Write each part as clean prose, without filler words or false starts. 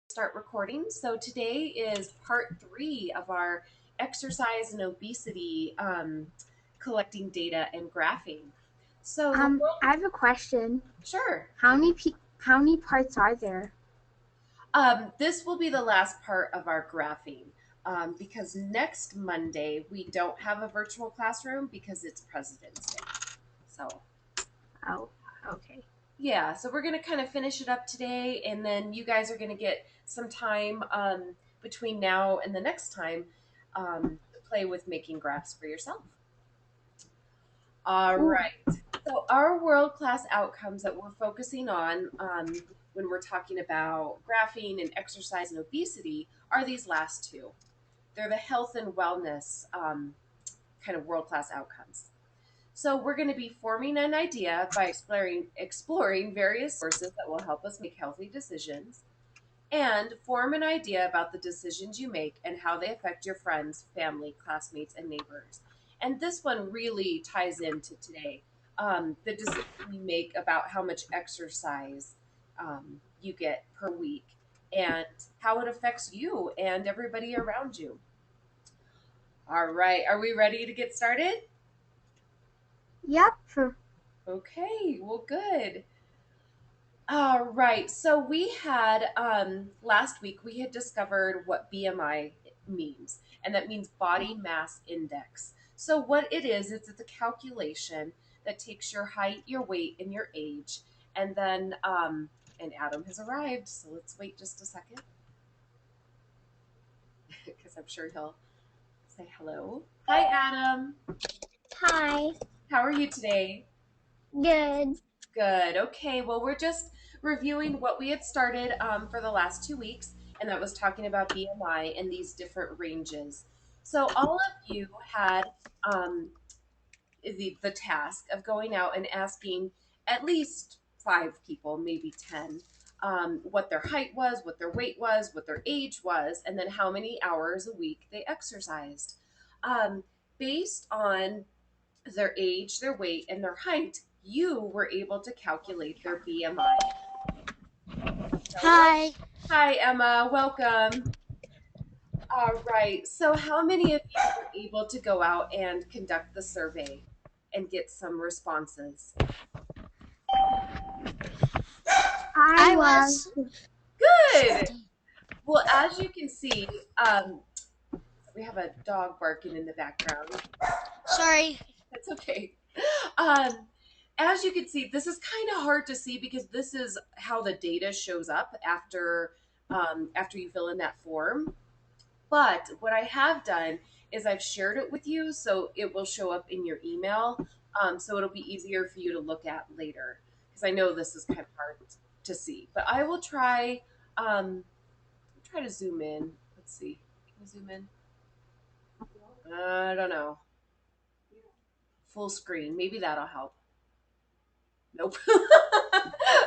Start recording. So today is part 3 of our exercise and obesity collecting data and graphing. So the world, I have a question. sure. How many parts are there? This will be the last part of our graphing because next Monday we don't have a virtual classroom because it's President's Day. So Oh, okay. yeah, so we're going to kind of finish it up today, and then you guys are going to get some time between now and the next time to play with making graphs for yourself. All Cool. right. So, our world class outcomes that we're focusing on when we're talking about graphing and exercise and obesity are these last two. They're the health and wellness kind of world class outcomes. So we're going to be forming an idea by exploring various sources that will help us make healthy decisions and form an idea about the decisions you make and how they affect your friends, family, classmates, and neighbors. And this one really ties into today. The decision you make about how much exercise you get per week and how it affects you and everybody around you. All right, are we ready to get started? Yep. Okay, well, good. All right. So we had last week we had discovered what BMI means, and that means body mass index. So what it is, it's a calculation that takes your height, your weight, and your age, and then and Adam has arrived. So let's wait just a second because I'm sure he'll say hello. Hi, Adam. Hi. How are you today? Good. Good. Okay. Well, we're just reviewing what we had started for the last 2 weeks, and that was talking about BMI and these different ranges. So, all of you had the task of going out and asking at least 5 people, maybe 10, what their height was, what their weight was, what their age was, and then how many hours a week they exercised. Um, Based on their age, their weight, and their height, you were able to calculate their BMI. So, Hi. hi, Emma. Welcome. All right. So, how many of you were able to go out and conduct the survey and get some responses? I I was. was. Good. Well, as you can see, we have a dog barking in the background. Sorry. That's okay. Um, as you can see, this is kind of hard to see because this is how the data shows up after you fill in that form. But what I have done is I've shared it with you, so it will show up in your email. So it'll be easier for you to look at later because I know this is kind of hard to see. But I will try to zoom in. Let's see. Can you zoom in? I don't know. Full screen. Maybe that'll help. Nope.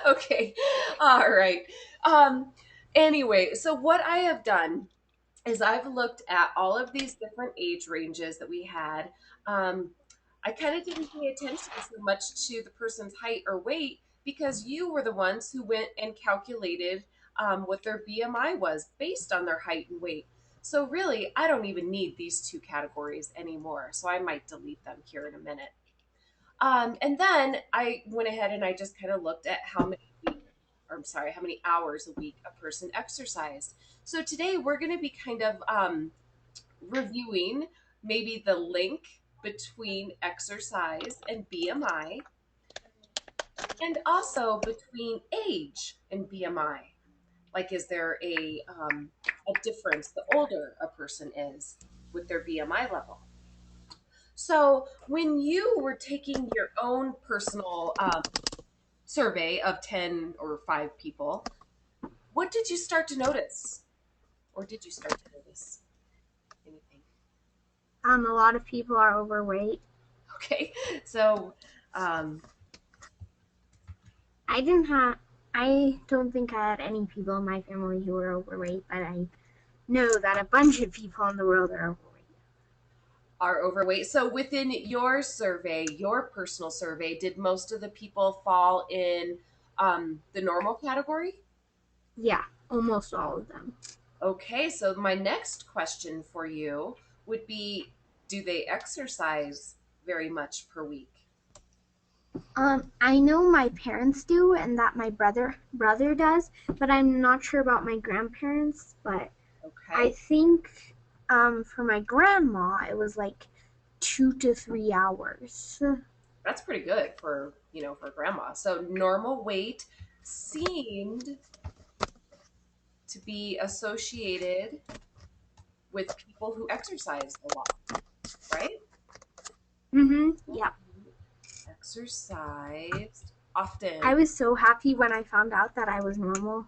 Okay. All right. Um, anyway, so what I have done is I've looked at all of these different age ranges that we had. Um, I kind of didn't pay attention so much to the person's height or weight because you were the ones who went and calculated what their BMI was based on their height and weight. So really, I don't even need these two categories anymore. So I might delete them here in a minute. And then I went ahead and I just kind of looked at how many hours a week a person exercised. So today we're going to be kind of reviewing maybe the link between exercise and BMI, and also between age and BMI. Like, is there a difference the older a person is with their BMI level? So, when you were taking your own personal survey of 10 or 5 people, what did you start to notice? Or did you start to notice anything? A lot of people are overweight. Okay, so um, I didn't have. I don't think I had any people in my family who were overweight, but I know that a bunch of people in the world are overweight. are overweight. So within your survey, your personal survey, did most of the people fall in the normal category? Yeah. almost all of them. Okay, so my next question for you would be, do they exercise very much per week? I know my parents do, and that my brother does, but I'm not sure about my grandparents. But I Okay. think for my grandma, it was like 2 to 3 hours. That's pretty good for, for grandma. So normal weight seemed to be associated with people who exercise a lot, right? Yeah. Exercised often. I was so happy when I found out that I was normal.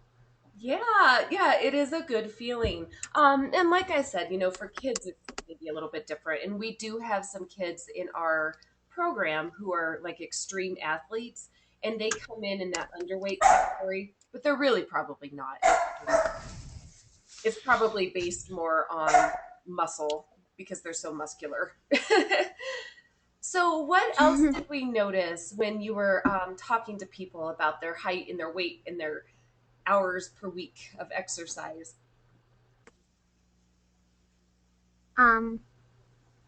Yeah, yeah, it is a good feeling. And like I said, for kids it's maybe a little bit different. And we do have some kids in our program who are like extreme athletes, and they come in that underweight category, but they're really probably not. It's probably based more on muscle because they're so muscular. So, what else did we notice when you were talking to people about their height and their weight and their hours per week of exercise? um,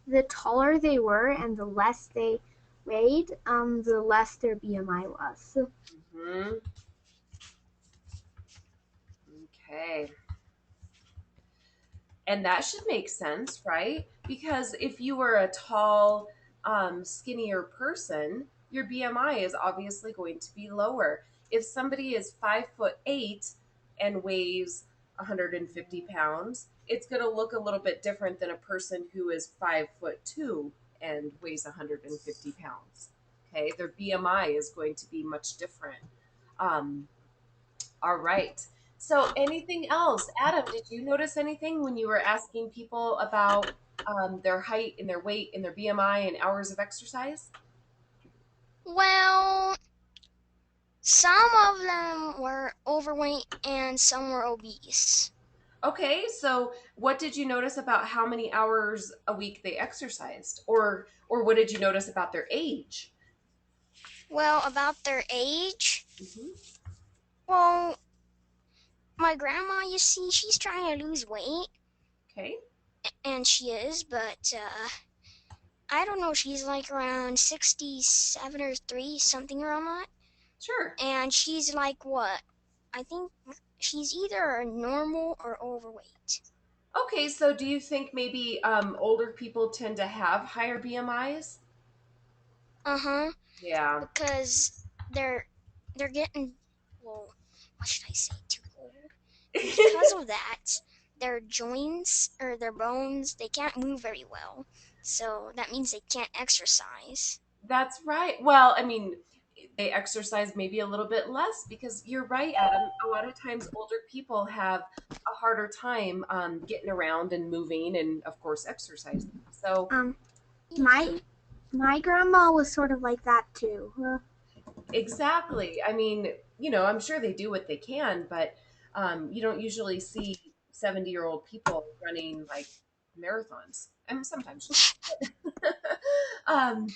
the taller they were and the less they weighed, the less their BMI was. Hmm. Okay. And that should make sense, right? Because if you were a tall, skinnier person, your BMI is obviously going to be lower. If somebody is 5'8" and weighs 150 pounds, it's going to look a little bit different than a person who is 5'2" and weighs 150 pounds. Okay, their BMI is going to be much different. Um, all right. So, anything else? Adam, did you notice anything when you were asking people about their height and their weight and their BMI and hours of exercise? Well, some of them were overweight and some were obese. Okay, so what did you notice about how many hours a week they exercised? Or what did you notice about their age? Well, about their age, Hmm. well, my grandma, you see, she's trying to lose weight, Okay, and she is, but I don't know, she's like around 67 or 3, something around that. sure. And she's like what? I think she's either normal or overweight. Okay, so do you think maybe older people tend to have higher BMIs? Uh huh. Yeah. Because they're they're getting, well, what should I say, too old, and because of that, their joints or their bones, they can't move very well. So that means they can't exercise. That's right. Well, I mean, they exercise maybe a little bit less because you're right, Adam. A lot of times, older people have a harder time getting around and moving, and of course, exercising. So, Um, my my grandma was sort of like that too. exactly. I mean, I'm sure they do what they can, but you don't usually see 70-year-old people running like marathons. I mean, sometimes you do. But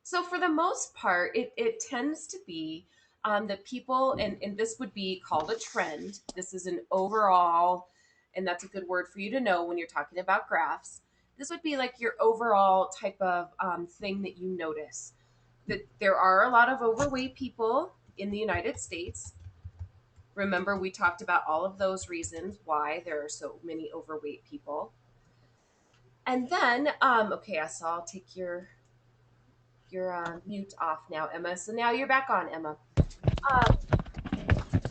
so for the most part, it tends to be that people, and this would be called a trend. This is an overall, and that's a good word for you to know when you're talking about graphs. This would be like your overall type of thing that you notice. That there are a lot of overweight people in the United States. Remember, we talked about all of those reasons why there are so many overweight people. And then, okay, so I'll take your mute off now, Emma. So now you're back on, Emma. Um,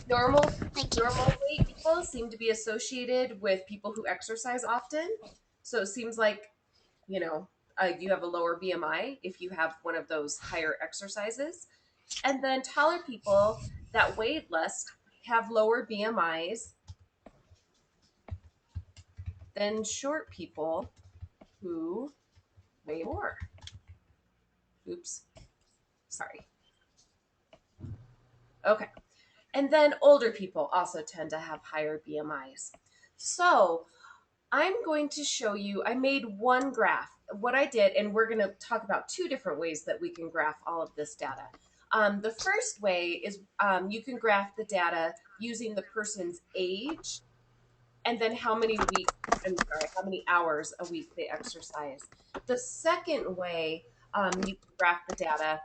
normal Thank you. normal weight people seem to be associated with people who exercise often. So it seems like you know you have a lower BMI if you have one of those higher exercises, and then taller people that weighed less have lower BMIs than short people who weigh more. Oops, sorry. Okay. And then older people also tend to have higher BMIs. So I'm going to show you, I made one graph. What I did, and we're going to talk about two different ways that we can graph all of this data. The first way is you can graph the data using the person's age and then how many hours a week they exercise. The second way you can graph the data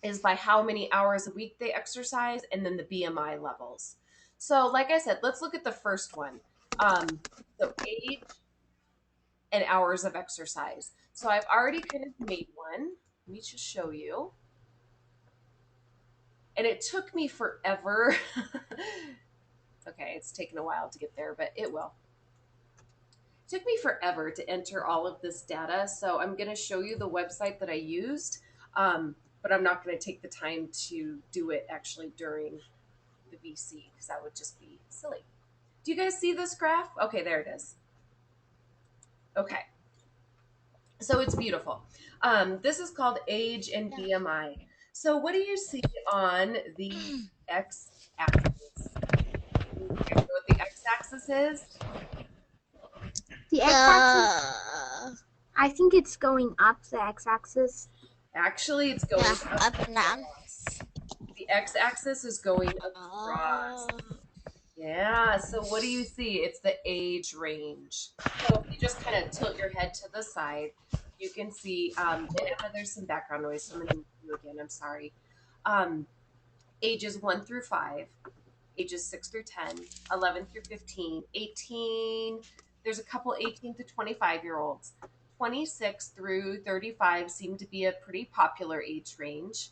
is by how many hours a week they exercise and then the BMI levels. So, like I said, let's look at the first one. So, age and hours of exercise. So, I've already kind of made one. Let me just show you. And it took me forever. Okay, it's taken a while to get there, but it will. It took me forever to enter all of this data. So, I'm going to show you the website that I used. But I'm not going to take the time to do it actually during the VC because that would just be silly. Do you guys see this graph? Okay, there it is. Okay, so it's beautiful. This is called age and Yeah. BMI. So what do you see on the x-axis? Do you guys know what the x-axis is? The x-axis, The I think it's going up the x-axis. Actually, it's yeah, going up and down. across. The x-axis is going across. Oh. Yeah, so what do you see? It's the age range. So if you just kind of tilt your head to the side, you can see, and Emma, there's some background noise, so I'm going to mute you again. I'm sorry. Um, ages 1 through 5, ages 6 through 10, 11 through 15, 18. There's a couple 18 to 25 year olds. 26 through 35 seem to be a pretty popular age range.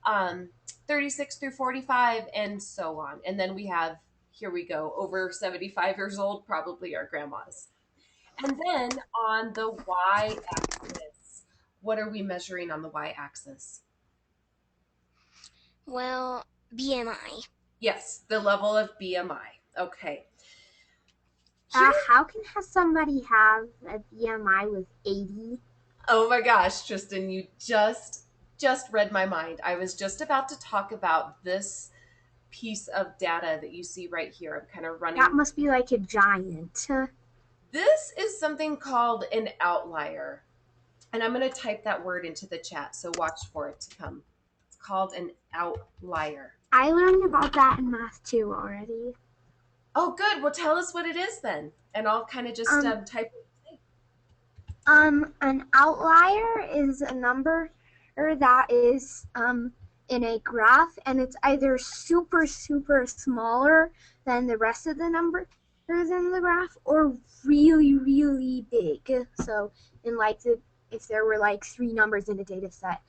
Um, 36 through 45, and so on. And then we have, here we go, over 75 years old, probably our grandmas. And then on the y axis, what are we measuring on the y axis? Well, BMI. Yes, the level of BMI. Okay. Here, How can somebody have a BMI with 80? oh my gosh, Tristan, you just read my mind. I was just about to talk about this piece of data that you see right here. I'm kind of running. That must be like a giant. This is something called an outlier. And I'm going to type that word into the chat, so watch for it to come. It's called an outlier. I learned about that in math too already. Oh, good. Well, tell us what it is then. And I'll kind of just type it. An outlier is a number that is in a graph, and it's either super smaller than the rest of the numbers in the graph, or really big. So, in like if there were like three numbers in a data set,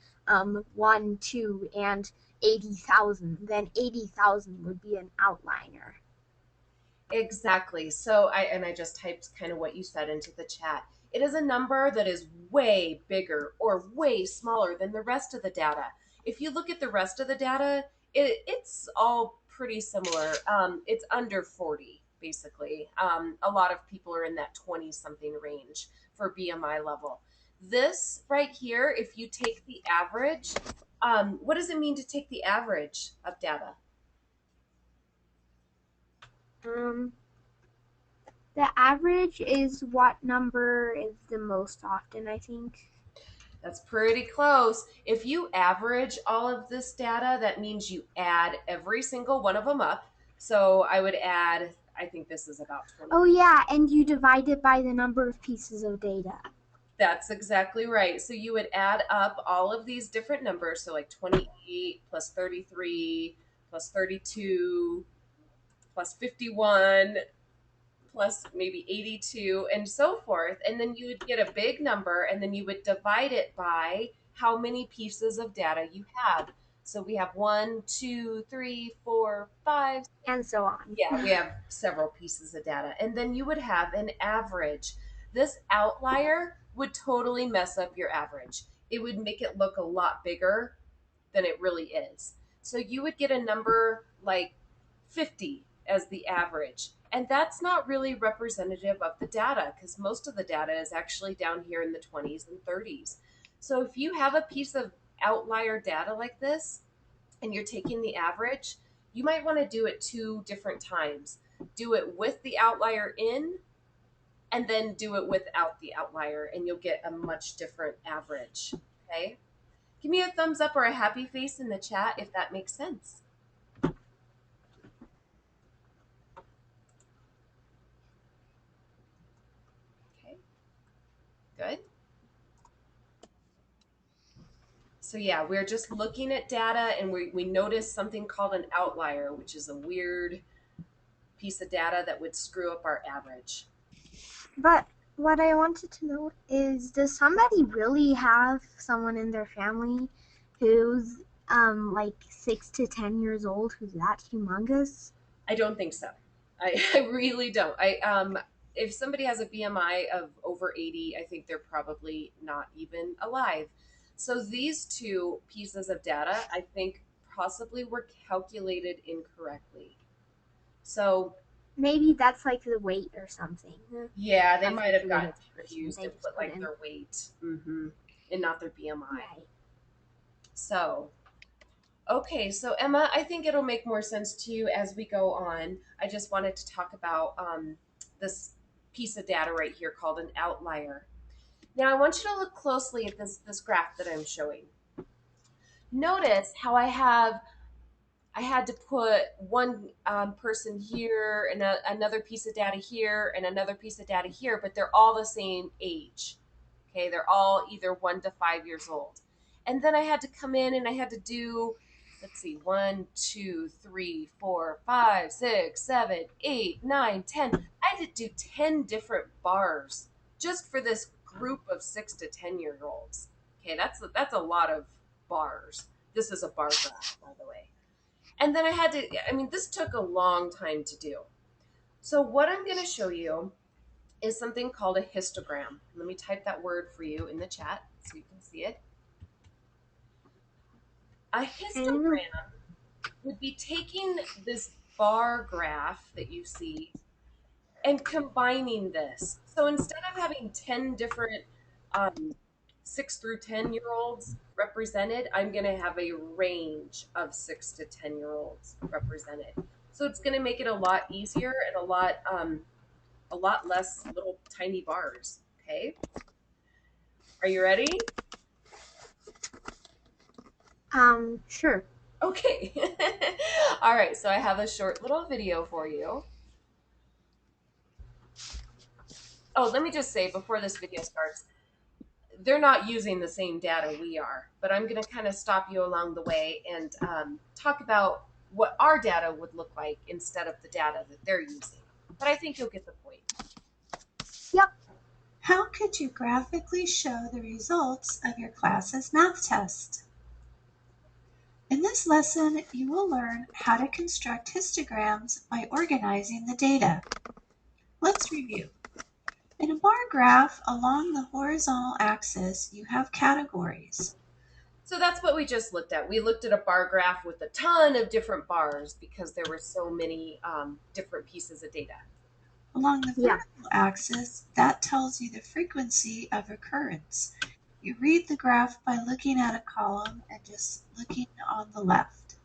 1, 2, and 80,000, then 80,000 would be an outlier. Exactly. So I just typed kind of what you said into the chat. It is a number that is way bigger or way smaller than the rest of the data. If you look at the rest of the data, it's all pretty similar. It's under 40, basically. A lot of people are in that 20 something range for BMI level. This right here, if you take the average, what does it mean to take the average of data? Um, the average is what number is the most often, I think. That's pretty close. If you average all of this data, that means you add every single one of them up. So I would add, I think this is about 20. Oh yeah, and you divide it by the number of pieces of data. That's exactly right. So you would add up all of these different numbers. So like 28 plus 33 plus 32 plus 51 plus maybe 82 and so forth. And then you would get a big number and then you would divide it by how many pieces of data you have. So we have 1, 2, 3, 4, 5, and so on. yeah, we have several pieces of data. And then you would have an average. This outlier would totally mess up your average. It would make it look a lot bigger than it really is. So you would get a number like 50 as the average. And that's not really representative of the data because most of the data is actually down here in the 20s and 30s. So if you have a piece of outlier data like this and you're taking the average, you might want to do it two different times. Do it with the outlier in and then do it without the outlier, and you'll get a much different average. Okay? Give me a thumbs up or a happy face in the chat if that makes sense. Okay, good. So yeah, we're just looking at data and we noticed something called an outlier, which is a weird piece of data that would screw up our average. But what I wanted to know is, does somebody really have someone in their family who's like 6 to 10 years old who's that humongous? I don't think so. I really don't. If somebody has a BMI of over 80, I think they're probably not even alive. So these two pieces of data, I think possibly were calculated incorrectly. So Maybe that's like the weight or something. yeah, they That's might have usually gotten the person confused they and just put put like in. their weight, and not their BMI. Right. So okay, so Emma, I think it'll make more sense to you as we go on. I just wanted to talk about this piece of data right here called an outlier. Now, I want you to look closely at this graph that I'm showing. Notice how I had to put one person here and another piece of data here and another piece of data here, but they're all the same age. Okay, they're all either 1 to 5 years old. And then I had to come in and I had to do, let's see, 1, 2, 3, 4, 5, 6, 7, 8, 9, 10. I had to do 10 different bars just for this group of 6 to 10 year olds. Okay, that's a lot of bars. This is a bar graph, by the way. And then I had to, I mean, this took a long time to do. So, what I'm going to show you is something called a histogram. Let me type that word for you in the chat so you can see it. A And histogram would be taking this bar graph that you see and combining this. So instead of having 10 different um, 6 through 10 year olds represented, I'm going to have a range of 6 to 10 year olds represented. So it's going to make it a lot easier and a lot less little tiny bars. Okay, are you ready? sure. Okay. All right, so I have a short little video for you. Oh, let me just say before this video starts, they're not using the same data we are, but I'm going to kind of stop you along the way and talk about what our data would look like instead of the data that they're using. But I think you'll get the point. Yep. How could you graphically show the results of your class's math test? In this lesson, you will learn how to construct histograms by organizing the data. Let's review. In a bar graph, along the horizontal axis, you have categories. So that's what we just looked at. We looked at a bar graph with a ton of different bars because there were so many different pieces of data. Along the Yeah. vertical axis, that tells you the frequency of occurrence. You read the graph by looking at a column and just looking on the left.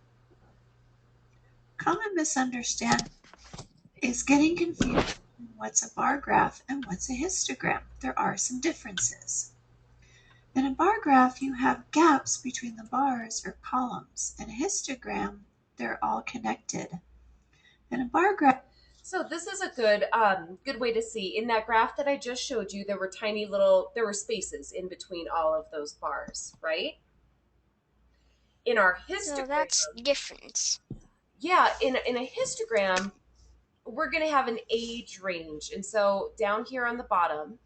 Common misunderstanding is getting confused between what's a bar graph and what's a histogram. There are some differences. In a bar graph, you have gaps between the bars or columns. In a histogram, they're all connected. In a bar graph, So this is a good way to see. In that graph that I just showed you, there were spaces in between all of those bars, right? In our So histogram, that's the difference. yeah, in a histogram, we're going to have an age range. And so down here on the bottom,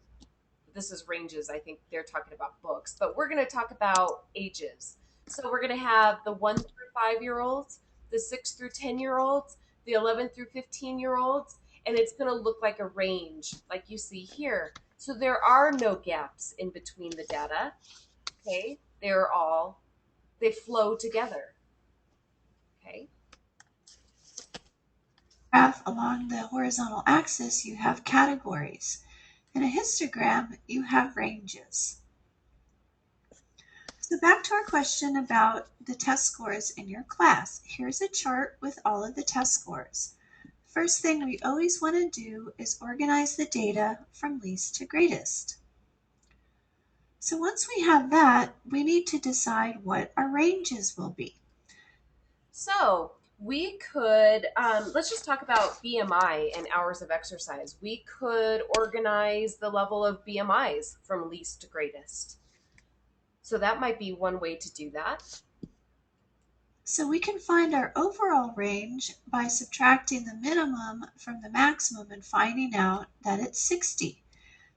this is ranges. I think they're talking about books, but we're going to talk about ages. So we're going to have the 1 through 5 year olds, the 6 through 10 year olds, the 11 through 15 year olds, and it's going to look like a range like you see here. So there are no gaps in between the data. Okay. They flow together. Okay. along the horizontal axis, you have categories. In a histogram, you have ranges. So back to our question about the test scores in your class. Here's a chart with all of the test scores. First thing we always want to do is organize the data from least to greatest. So once we have that, we need to decide what our ranges will be. So we could, let's just talk about BMI and hours of exercise. We could organize the level of BMIs from least to greatest. So that might be one way to do that. So we can find our overall range by subtracting the minimum from the maximum and finding out that it's 60.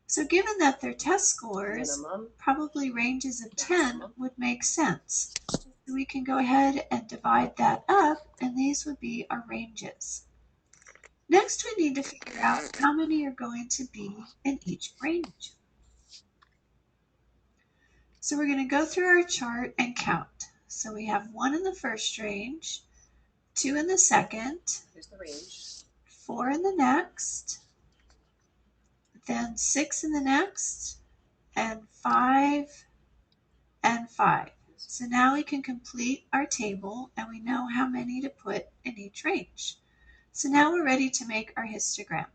So given that their test scores Minimum, probably ranges of 10 maximum. would make sense. So we can go ahead and divide that up, and these would be our ranges. Next, we need to figure out how many are going to be in each range. So we're going to go through our chart and count. So we have 1 in the first range, 2 in the second, Here's the range. 4 in the next, then 6 in the next, and 5 and 5. So now we can complete our table and we know how many to put in each range. So now we're ready to make our histogram.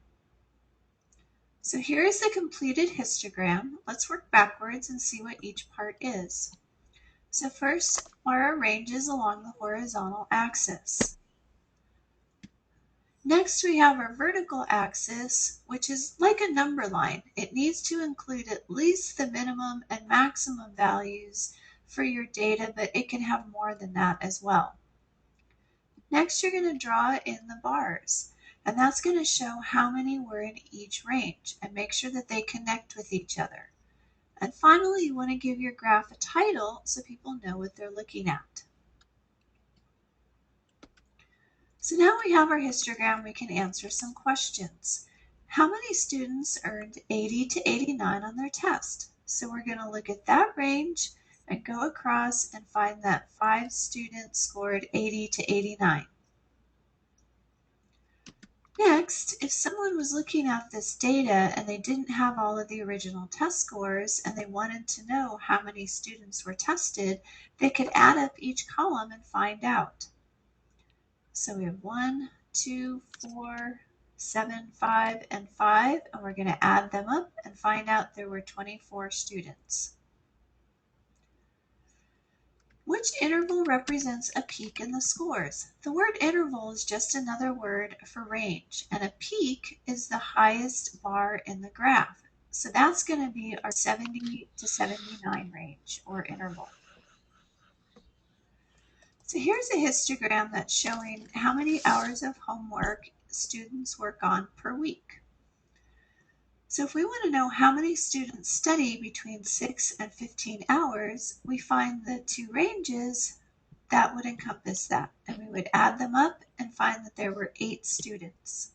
So here is the completed histogram. Let's work backwards and see what each part is. So first are our ranges along the horizontal axis. Next we have our vertical axis, which is like a number line. It needs to include at least the minimum and maximum values for your data, but it can have more than that as well. Next, you're going to draw in the bars, and that's going to show how many were in each range and make sure that they connect with each other. And finally, you want to give your graph a title so people know what they're looking at. So now we have our histogram, we can answer some questions. How many students earned 80 to 89 on their test? So we're going to look at that range and go across and find that 5 students scored 80 to 89. Next, if someone was looking at this data and they didn't have all of the original test scores and they wanted to know how many students were tested, they could add up each column and find out. So we have 1, 2, 4, 7, 5, and 5, and we're going to add them up and find out there were 24 students. Which interval represents a peak in the scores? The word interval is just another word for range, and a peak is the highest bar in the graph. So that's going to be our 70 to 79 range or interval. So here's a histogram that's showing how many hours of homework students work on per week. So if we want to know how many students study between 6 and 15 hours, we find the two ranges that would encompass that, and we would add them up and find that there were 8 students.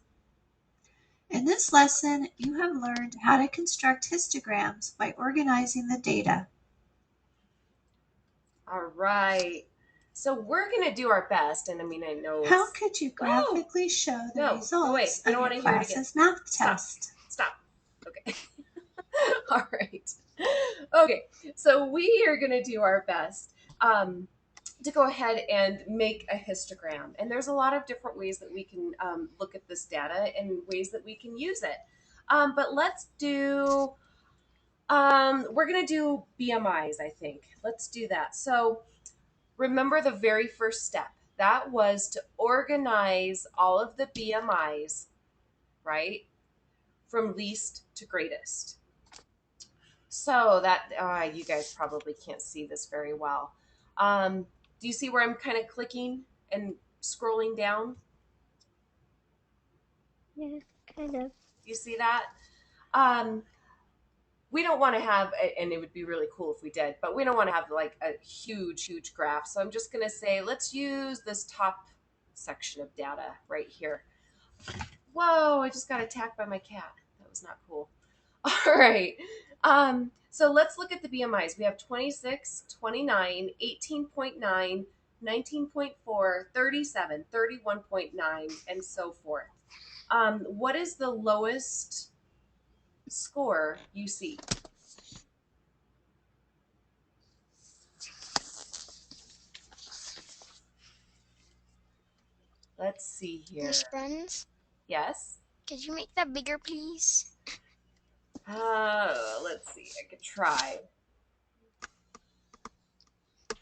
In this lesson, you have learned how to construct histograms by organizing the data. All right. So we're going to do our best. And I mean, I know it's... How could you graphically show the No, results wait. We of don't your want to hear it again. class's math Stop. test? Stop. Okay. All right. Okay. So we are going to do our best to go ahead and make a histogram. And there's a lot of different ways that we can look at this data and ways that we can use it. But let's do, we're going to do BMIs, I think. Let's do that. So remember the very first step. That was to organize all of the BMIs, right? From least to greatest. So that, you guys probably can't see this very well. Do you see where I'm kind of clicking and scrolling down? Yeah, kind of. Do you see that? Um, we don't want to have, and it would be really cool if we did, but we don't want to have like a huge, huge graph. So I'm just going to say, let's use this top section of data right here. Whoa, I just got attacked by my cat. That was not cool. All right. So let's look at the BMIs. We have 26, 29, 18.9, 19.4, 37, 31.9, and so forth. What is the lowest score you see? Let's see here. Miss Bruns, Yes? could you make that bigger, please? Let's see. I could try.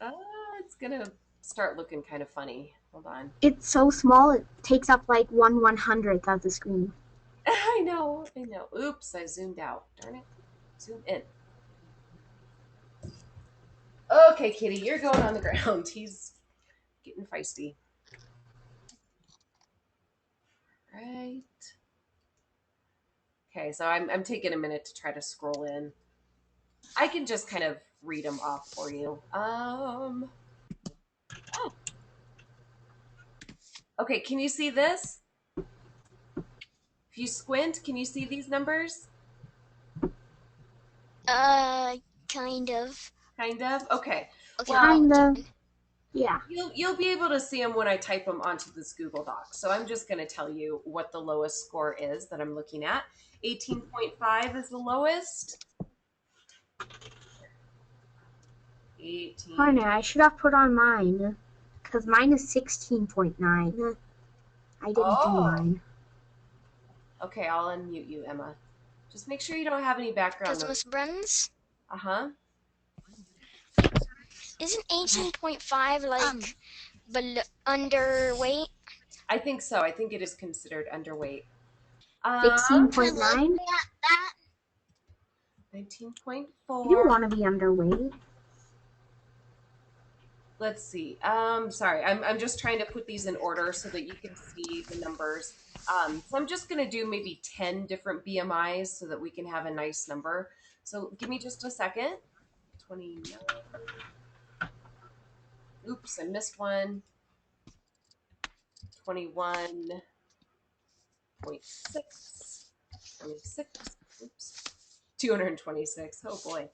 It's gonna start looking kind of funny. Hold on. It's so small it takes up like 1/100th of the screen. I know. Oops, I zoomed out. Darn it. Zoom in. Okay, Kitty, you're going on the ground. He's getting feisty. Right. Okay, so I'm taking a minute to try to scroll in. I can just kind of read them off for you. Oh. Okay, can you see this? If you squint, can you see these numbers? Kind of. Kind of. Okay. Okay, Well, Kind I of. can. Yeah. you'll be able to see them when I type them onto this Google Doc. So I'm just going to tell you what the lowest score is that I'm looking at. 18.5 is the lowest. 18. Partner, I should have put on mine. Because mine is 16.9. I didn't do Oh. mine. Okay, I'll unmute you, Emma. Just make sure you don't have any background Because noise. Miss Bruns, Uh-huh. isn't 18.5 like underweight? I think so. I think it is considered underweight. 16.9? At that. 19.4. You do want to be underweight. Let's see. Sorry, I'm just trying to put these in order so that you can see the numbers. So I'm just gonna do maybe 10 different BMIs so that we can have a nice number. So give me just a second. 29. Oops, I missed one. 21.6. 26. Oops. 226. Oh boy.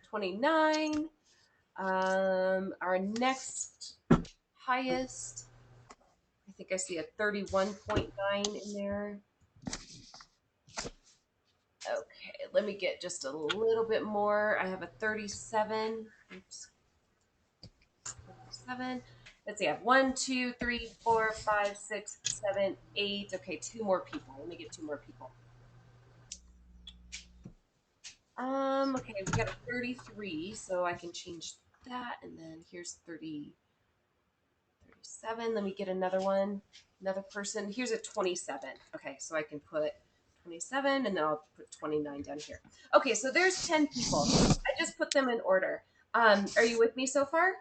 29. Our next highest, I think I see a 31.9 in there. Okay, let me get just a little bit more. I have a 37. Oops. 37. Let's see, I have 1, 2, 3, 4, 5, 6, 7, 8. Okay, two more people. Let me get two more people. Okay, we got a 33, so I can change that. And then here's 37. Let me get another one, another person. Here's a 27. Okay, so I can put 27 and then I'll put 29 down here. Okay, so there's 10 people. I just put them in order. Are you with me so far?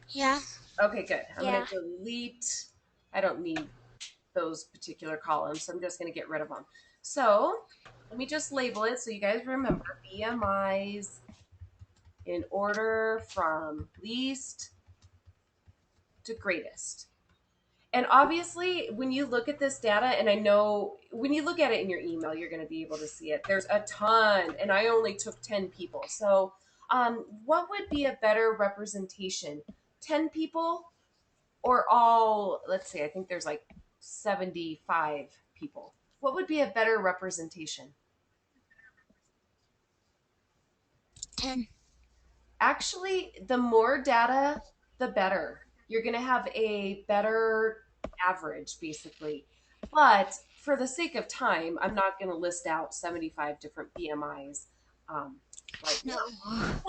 Yeah. Okay, good. I'm Yeah. going to delete. I don't need those particular columns, so I'm just going to get rid of them. So let me just label it so you guys remember BMIs in order from least to greatest. And obviously, when you look at this data, and I know when you look at it in your email, you're going to be able to see it. There's a ton, and I only took 10 people. So, what would be a better representation? 10 people or all, let's say, I think there's like 75 people. What would be a better representation? 10. Actually, the more data, the better. You're going to have a better average, basically. But for the sake of time, I'm not going to list out 75 different BMIs right No. now.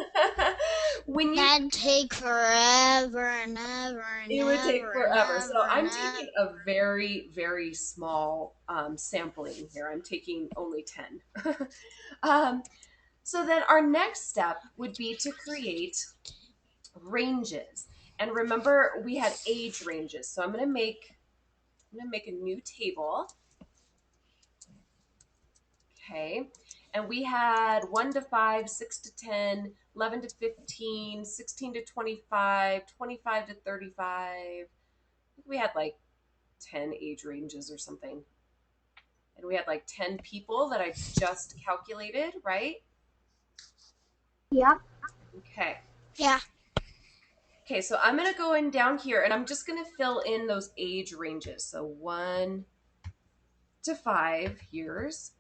When you, That'd take forever and ever and it would take ever and forever. So ever I'm and ever. taking a very, very small sampling here. I'm taking only 10. So then our next step would be to create ranges. And remember, we had age ranges. So I'm going to make a new table. Okay. And we had 1 to 5, 6 to 10, 11 to 15, 16 to 25, 25 to 35. I think we had like 10 age ranges or something. And we had like 10 people that I just calculated, right? Yep. Okay. Yeah. Okay, so I'm going to go in down here and I'm just going to fill in those age ranges. So 1 to 5 years,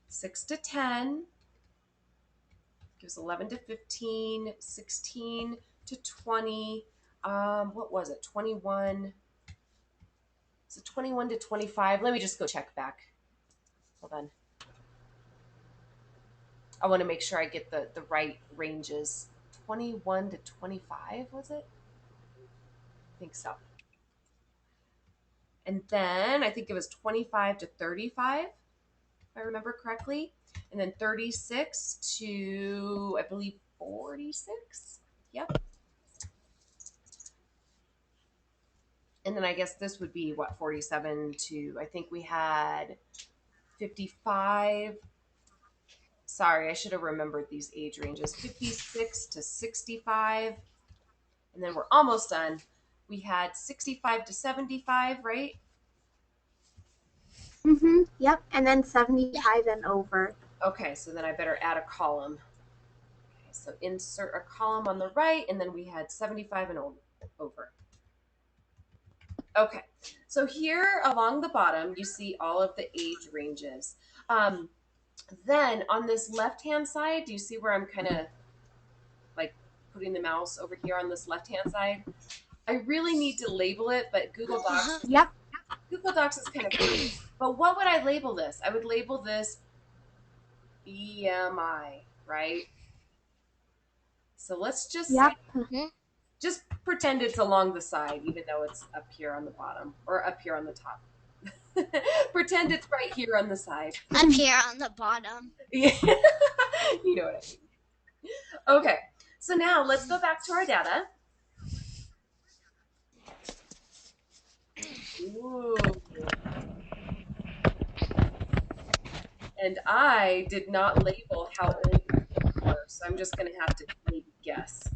6 to 10 gives 11 to 15, 16 to 20. What was it? 21. So 21 to 25. Let me just go check back. Hold on. I want to make sure I get the right ranges. 21 to 25, was it? I think so. And then I think it was 25 to 35, if I remember correctly. And then 36 to, I believe, 46. Yep. And then I guess this would be what, 47 to, I think we had 55. Sorry, I should have remembered these age ranges. 56 to 65. And then we're almost done. We had 65 to 75, right? Yep. And then 75 and over. Okay, so then I better add a column. Okay, so insert a column on the right, and then we had 75 and over. Okay, so here along the bottom, you see all of the age ranges. Then on this left-hand side, do you see where I'm kind of like putting the mouse over here on this left-hand side? I really need to label it, but Google Docs, Yep. Google Docs is kind of funny. But what would I label this? I would label this BMI, right? So let's just Yep. just pretend it's along the side, even though it's up here on the bottom or up here on the top. Pretend it's right here on the side. Up here on the bottom. Yeah. You know what I mean. Okay, so now let's go back to our data. Ooh. And I did not label how old people were, so I'm just going to have to maybe guess.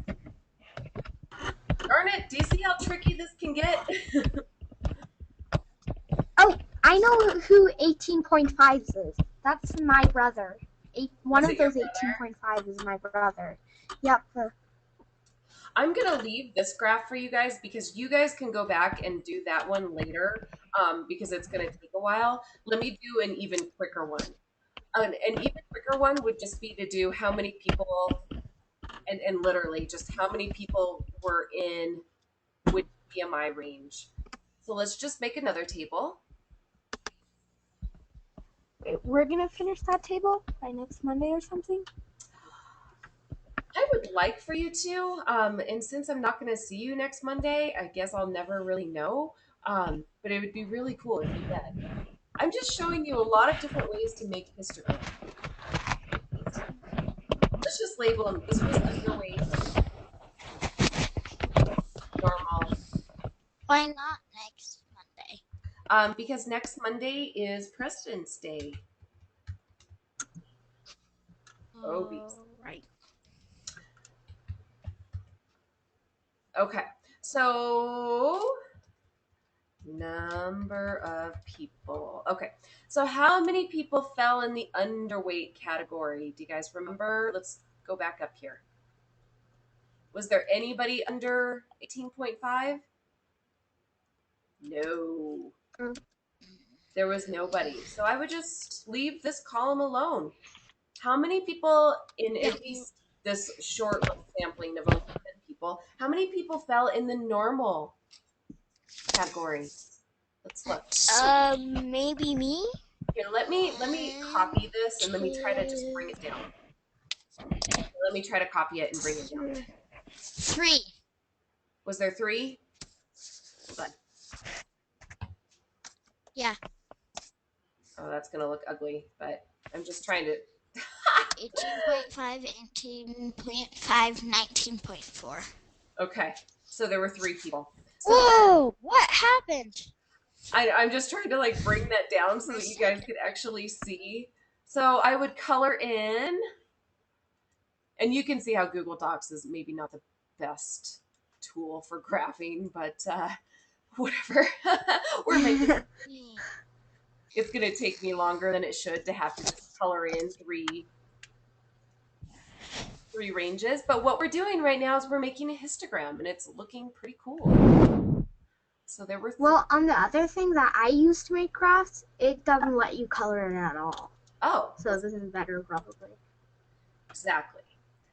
Darn it, do you see how tricky this can get? Oh, I know who 18.5 is. That's my brother. One Was of it your those 18.5 is my brother. Yep. I'm going to leave this graph for you guys because you guys can go back and do that one later because it's going to take a while. Let me do an even quicker one. An even quicker one would just be to do how many people, and literally just how many people were in which BMI range. So let's just make another table. We're gonna finish that table by next Monday or something. I would like for you to, and since I'm not going to see you next Monday, I guess I'll never really know. But it would be really cool if you did. I'm just showing you a lot of different ways to make histogram. Let's just label them. This was underweight, normal. Why not next Monday? Because next Monday is President's Day. Obese. Right. Okay, so number of people. Okay, so how many people fell in the underweight category? Do you guys remember? Let's go back up here. Was there anybody under 18.5? No. There was nobody. So I would just leave this column alone. How many people in at least this short little sampling of only 10 people, how many people fell in the normal category? Let's look. Maybe me? Here, let me copy this and let me try to just bring it down. Let me try to copy it and bring it down. 3. Was there 3? Hold on. Yeah. Oh, that's gonna look ugly, but I'm just trying to 18.5, 18.5, 19.4. Okay. So there were 3 people. So Whoa! What happened? I'm just trying to like bring that down so that you guys could actually see. So I would color in, and you can see how Google Docs is maybe not the best tool for graphing, but whatever. We're making it's going to take me longer than it should to have to just color in three ranges. But what we're doing right now is we're making a histogram, and it's looking pretty cool. So there were Well, on the other thing that I use to make graphs, it doesn't let you color it at all. Oh. So this is better, probably. Exactly.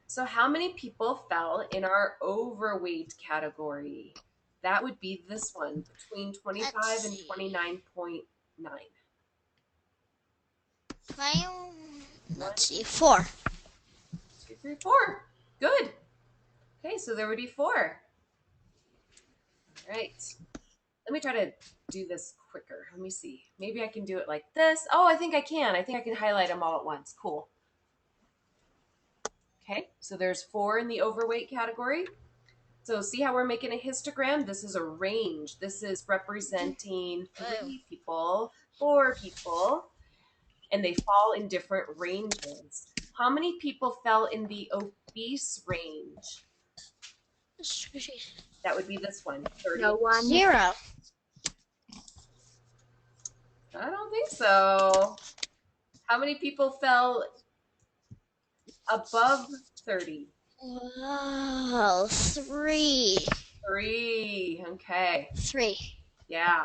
So how many people fell in our overweight category? That would be this one, between 25 and 29.9. Let's see, 4. 3, 4. Good. Okay, so there would be 4. All right. Let me try to do this quicker. Let me see. Maybe I can do it like this. Oh, I think I can. I think I can highlight them all at once. Cool. Okay, so there's 4 in the overweight category. So see how we're making a histogram? This is a range. This is representing Oh. 3 people, 4 people, and they fall in different ranges. How many people fell in the obese range? That would be this one, 30. No one. 0. I don't think so. How many people fell above 30? Wow, 3. 3. Okay. 3. Yeah.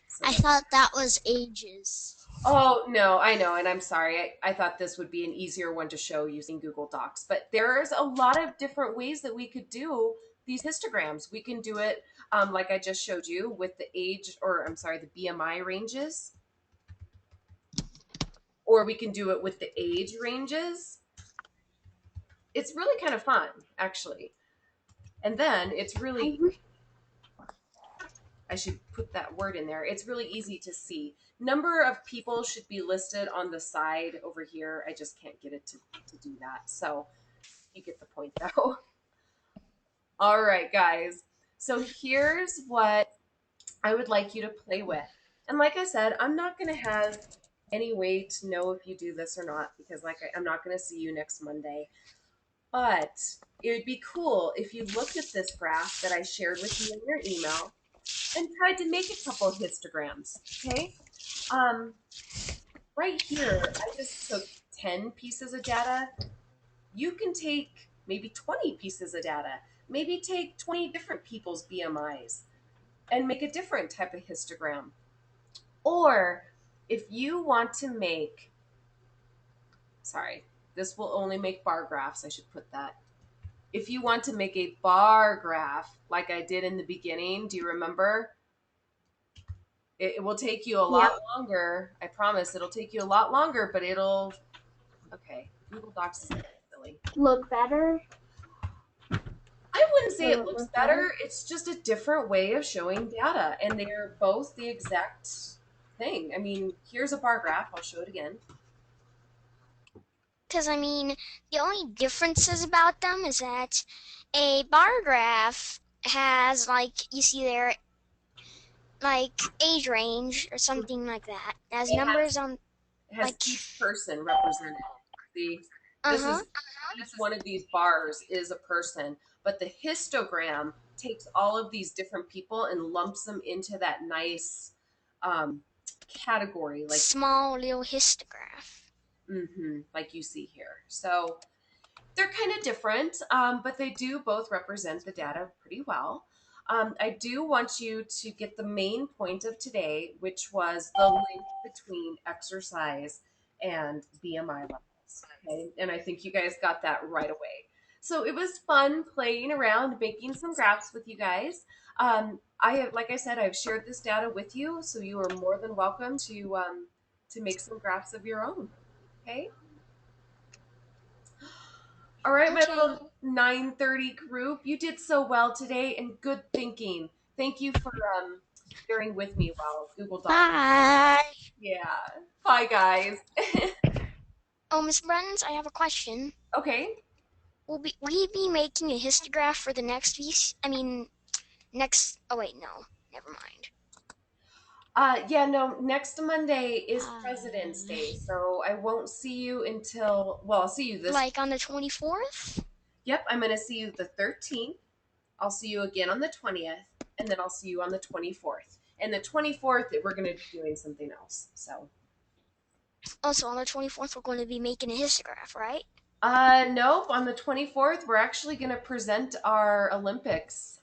So I thought that was ages. oh, no, I know. And I'm sorry. I thought this would be an easier one to show using Google Docs. But there's a lot of different ways that we could do these histograms. We can do it like I just showed you with the age, or I'm sorry, the BMI ranges. Or we can do it with the age ranges. It's really kind of fun, actually. And then it's really, I should put that word in there. It's really easy to see. Number of people should be listed on the side over here. I just can't get it to do that. So you get the point though. All right, guys. So here's what I would like you to play with. And like I said, I'm not going to have any way to know if you do this or not because I'm not going to see you next Monday. But it would be cool if you looked at this graph that I shared with you in your email and tried to make a couple of histograms, okay? Right here, I just took 10 pieces of data. You can take maybe 20 pieces of data. Maybe take 20 different people's BMIs and make a different type of histogram. Or if you want to make, sorry, this will only make bar graphs. I should put that. If you want to make a bar graph like I did in the beginning, do you remember? It will take you a lot longer. I promise it'll take you a lot longer, but it'll, okay, Google Docs is silly. Look better. I wouldn't say Will it it looks look better. better? It's just a different way of showing data, and they're both the exact thing. I mean, here's a bar graph. I'll show it again. Because, I mean, the only differences about them is that a bar graph has, like, you see there, like, age range or something like that. It has It numbers on, has like, each person represented. See, this uh-huh. is each one of these bars is a person, but the histogram takes all of these different people and lumps them into that nice category, like Small little histograph. like you see here. So they're kind of different, but they do both represent the data pretty well. I do want you to get the main point of today, which was the link between exercise and BMI levels. Okay, and I think you guys got that right away. So it was fun playing around, making some graphs with you guys. I have, like I said, I've shared this data with you, so you are more than welcome to make some graphs of your own. Okay. All right, my Okay. little 9:30 group. You did so well today and good thinking. Thank you for bearing with me while Google Docs. Bye. Yeah. Bye, guys. Oh, Miss Bruns, I have a question. Okay. Will we be making a histograph for the next week? I mean, next. Oh wait, no, never mind. Yeah, no, next Monday is President's Day, so I won't see you until, well, I'll see you this. Like on the 24th? Yep, I'm going to see you the 13th. I'll see you again on the 20th, and then I'll see you on the 24th. And the 24th, we're going to be doing something else. So. Also, on the 24th, we're going to be making a histograph, right? Nope. On the 24th, we're actually going to present our Olympics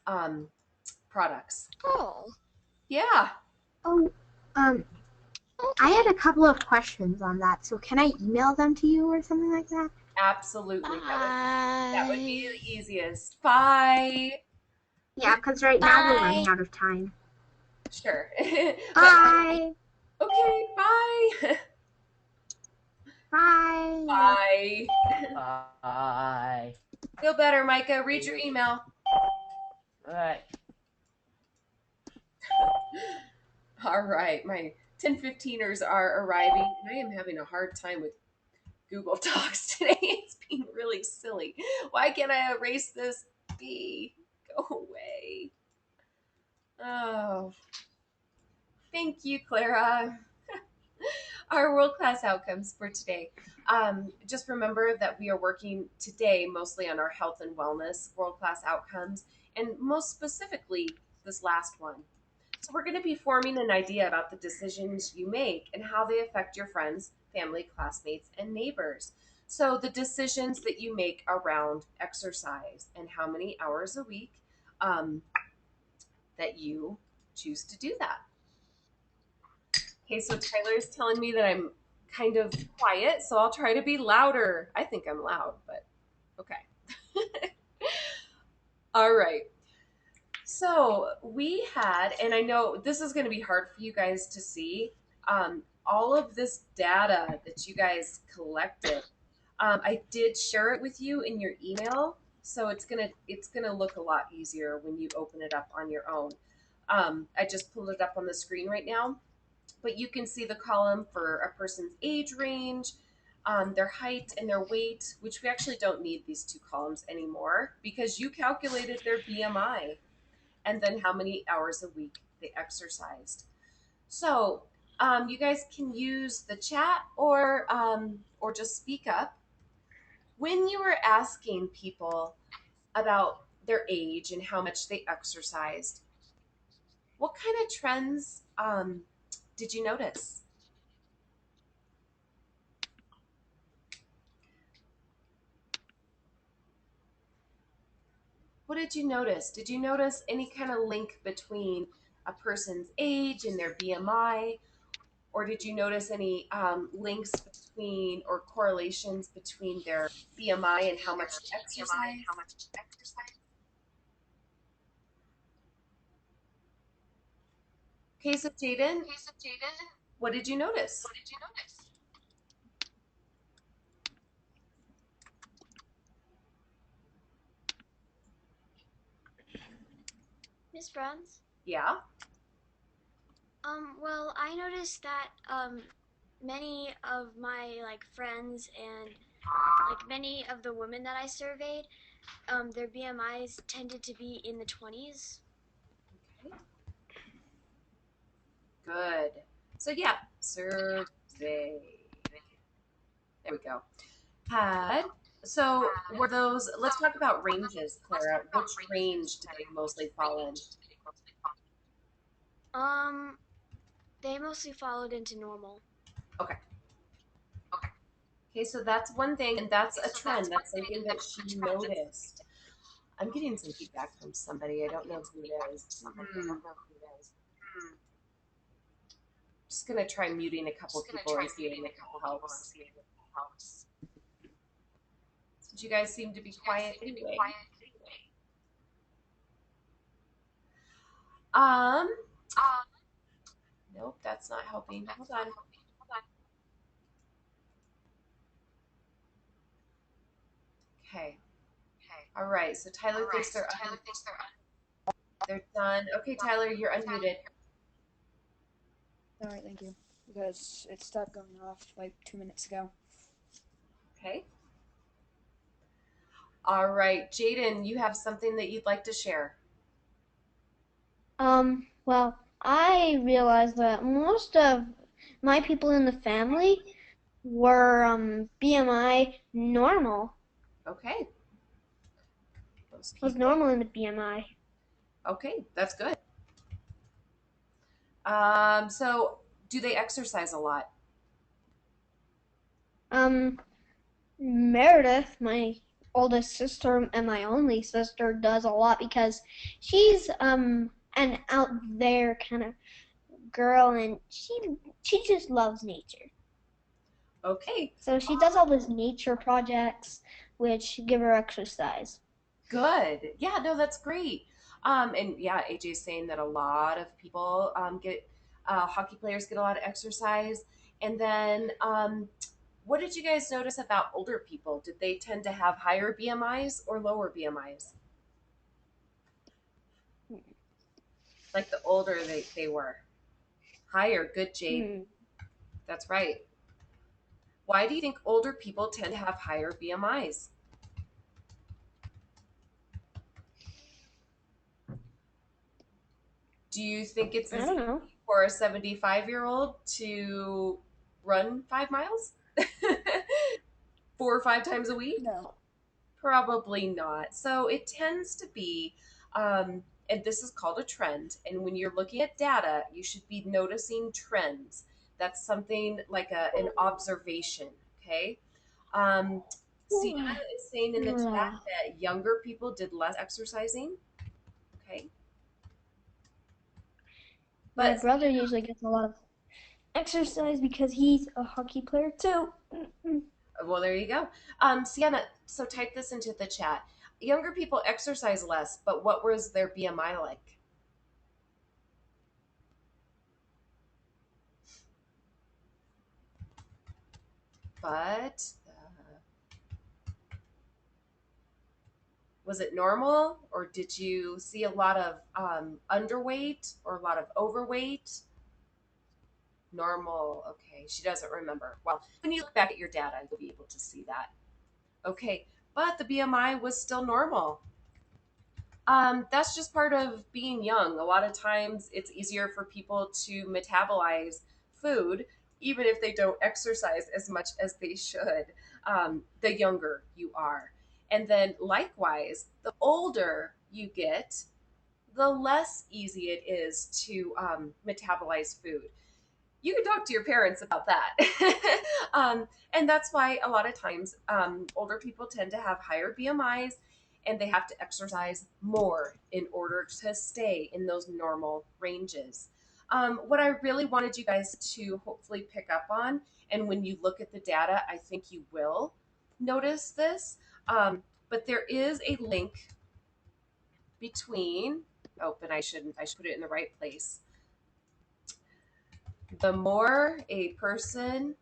products. Oh. Yeah. Oh, Okay. I had a couple of questions on that. So can I email them to you or something like that? Absolutely. That would be Bye. the easiest. Bye. Yeah, because right now we're Bye. running out of time. Sure. Bye. Okay, bye. Bye. you. Bye. Bye. Feel better, Micah. Read your email. All right. All right, my 1015ers are arriving, and I am having a hard time with Google Docs today. It's being really silly. Why can't I erase this B? Go away. Oh, thank you, Clara. Our world-class outcomes for today. Just remember that we are working today mostly on our health and wellness world-class outcomes, and most specifically, this last one. So we're going to be forming an idea about the decisions you make and how they affect your friends, family, classmates, and neighbors. So the decisions that you make around exercise and how many hours a week um, that you choose to do that. Okay, so Tyler's telling me that I'm kind of quiet, so I'll try to be louder. I think I'm loud, but okay. All right. So we had, and I know this is going to be hard for you guys to see, all of this data that you guys collected. I did share it with you in your email, so it's gonna look a lot easier when you open it up on your own. I just pulled it up on the screen right now, but you can see the column for a person's age range, their height, and their weight, which we actually don't need these two columns anymore because you calculated their BMI and then how many hours a week they exercised. So you guys can use the chat or just speak up. When you were asking people about their age and how much they exercised, what kind of trends did you notice? What did you notice? Did you notice any kind of link between a person's age and their BMI? Or did you notice any links between or correlations between their BMI and how much they exercise? Okay, so Jaden, what did you notice? Miss Bruns? Yeah. Well, I noticed that many of my friends and many of the women that I surveyed, their BMIs tended to be in the 20s. Okay. Good. So yeah, survey. There we go. Had so were those? Let's talk about ranges, Clara. Which range did they mostly fall in? Um, they mostly followed into normal. Okay. Okay, so that's one thing, and that's a trend. That's something that she noticed. I'm getting some feedback from somebody. I don't know who it is. Just gonna try muting a couple people and see if it helps. Since you guys seem to be quiet anyway. Um, nope, that's not helping. Hold on. Okay. All right. So Tyler thinks they're done. Okay, Tyler, you're unmuted. All right, thank you. Because it stopped going off like 2 minutes ago. Okay. All right, Jaden, you have something that you'd like to share. Well, I realized that most of my people in the family were BMI normal. Okay. Those Was people. normal in the BMI. Okay, that's good. So do they exercise a lot? Meredith, my oldest sister and my only sister, does a lot because she's an out there kind of girl, and she just loves nature. Okay. So she does all these nature projects, which give her exercise. Good. Yeah, no, that's great. And yeah, AJ's saying that a lot of people get hockey players get a lot of exercise, and then What did you guys notice about older people? Did they tend to have higher BMIs or lower BMIs? Like the older they were. Higher. Good, Jade. Hmm. That's right. Why do you think older people tend to have higher BMIs? Do you think it's I as don't know. easy for a 75-year-old to run 5 miles 4 or 5 times a week? No. Probably not. So it tends to be, and this is called a trend. And when you're looking at data, you should be noticing trends. That's something like an observation. Okay. Um, Sienna is saying in the chat Yeah. that younger people did less exercising. Okay. My But brother usually gets a lot of exercise because he's a hockey player too. well, there you go. Sienna, so type this into the chat. Younger people exercise less, but what was their BMI like? But was it normal, or did you see a lot of underweight or a lot of overweight? Normal. Okay, she doesn't remember. Well, when you look back at your data, you'll be able to see that. Okay, but the BMI was still normal. That's just part of being young. A lot of times it's easier for people to metabolize food, even if they don't exercise as much as they should, the younger you are. And then likewise, the older you get, the less easy it is to metabolize food. You can talk to your parents about that. And that's why a lot of times older people tend to have higher BMIs and they have to exercise more in order to stay in those normal ranges. What I really wanted you guys to hopefully pick up on, and when you look at the data, I think you will notice this. But there is a link between, oh, but I shouldn't, I should put it in the right place. The more a person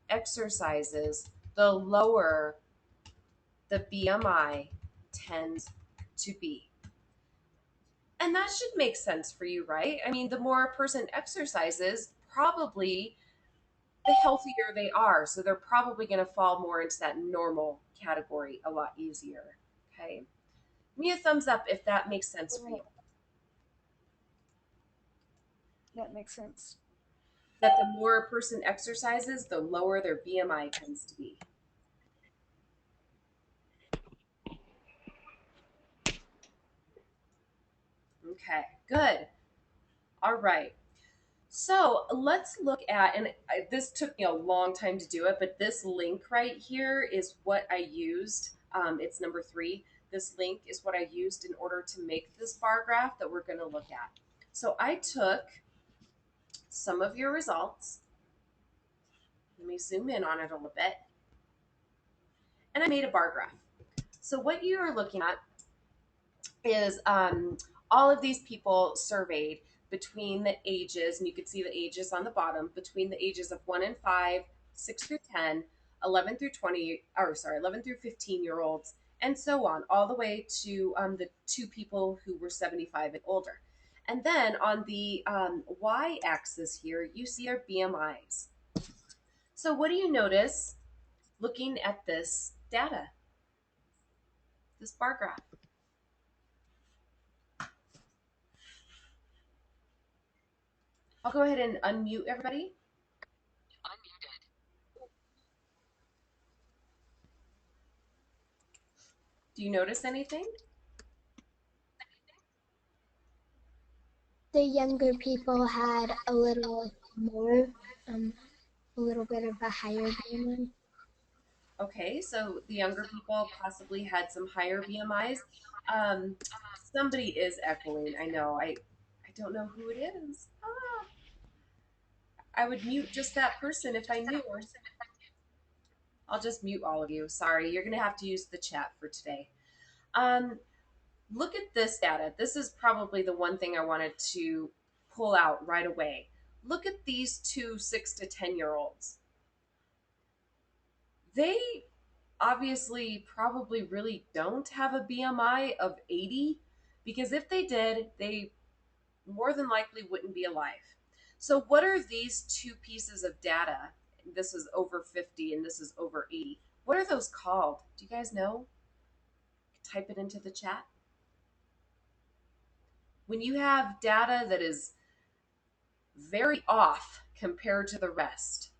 exercises, the lower the BMI tends to be. And that should make sense for you, right? I mean, the more a person exercises, probably the healthier they are. So they're probably going to fall more into that normal category a lot easier. Okay. Give me a thumbs up if that makes sense for you. That makes sense. That the more a person exercises, the lower their BMI tends to be. Okay, good. All right. So let's look at, and this took me a long time to do it, but this link right here is what I used. It's number 3. This link is what I used in order to make this bar graph that we're going to look at. So I took some of your results. Let me zoom in on it a little bit. And I made a bar graph. So what you are looking at is all of these people surveyed between the ages, and you can see the ages on the bottom, between the ages of 1 and 5, 6 through 10, 11 through 20, or sorry, 11 through 15-year-olds, and so on, all the way to the 2 people who were 75 and older. And then on the y-axis here, you see our BMIs. So what do you notice looking at this data, this bar graph? I'll go ahead and unmute everybody. Do you notice anything? The younger people had a little more, a little bit of a higher BMI. Okay, so the younger people possibly had some higher BMIs. Um, Somebody is echoing. I know. I don't know who it is. Ah, I would mute just that person if I knew. I'll just mute all of you. Sorry, you're gonna have to use the chat for today. Um, Look at this data. This is probably the one thing I wanted to pull out right away. Look at these two 6 to 10-year-olds. they obviously probably really don't have a BMI of 80, because if they did, they more than likely wouldn't be alive. So, what are these two pieces of data? This is over 50 and this is over 80. What are those called? Do you guys know? Type it into the chat. When you have data that is very off compared to the rest.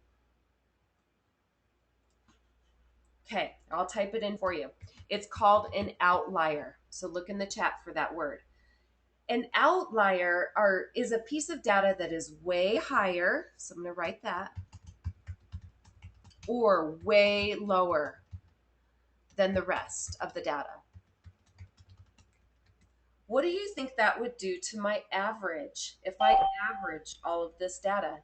Okay, I'll type it in for you. It's called an outlier. So look in the chat for that word. An outlier is a piece of data that is way higher, so I'm going to write that, or way lower than the rest of the data. What do you think that would do to my average if I average all of this data?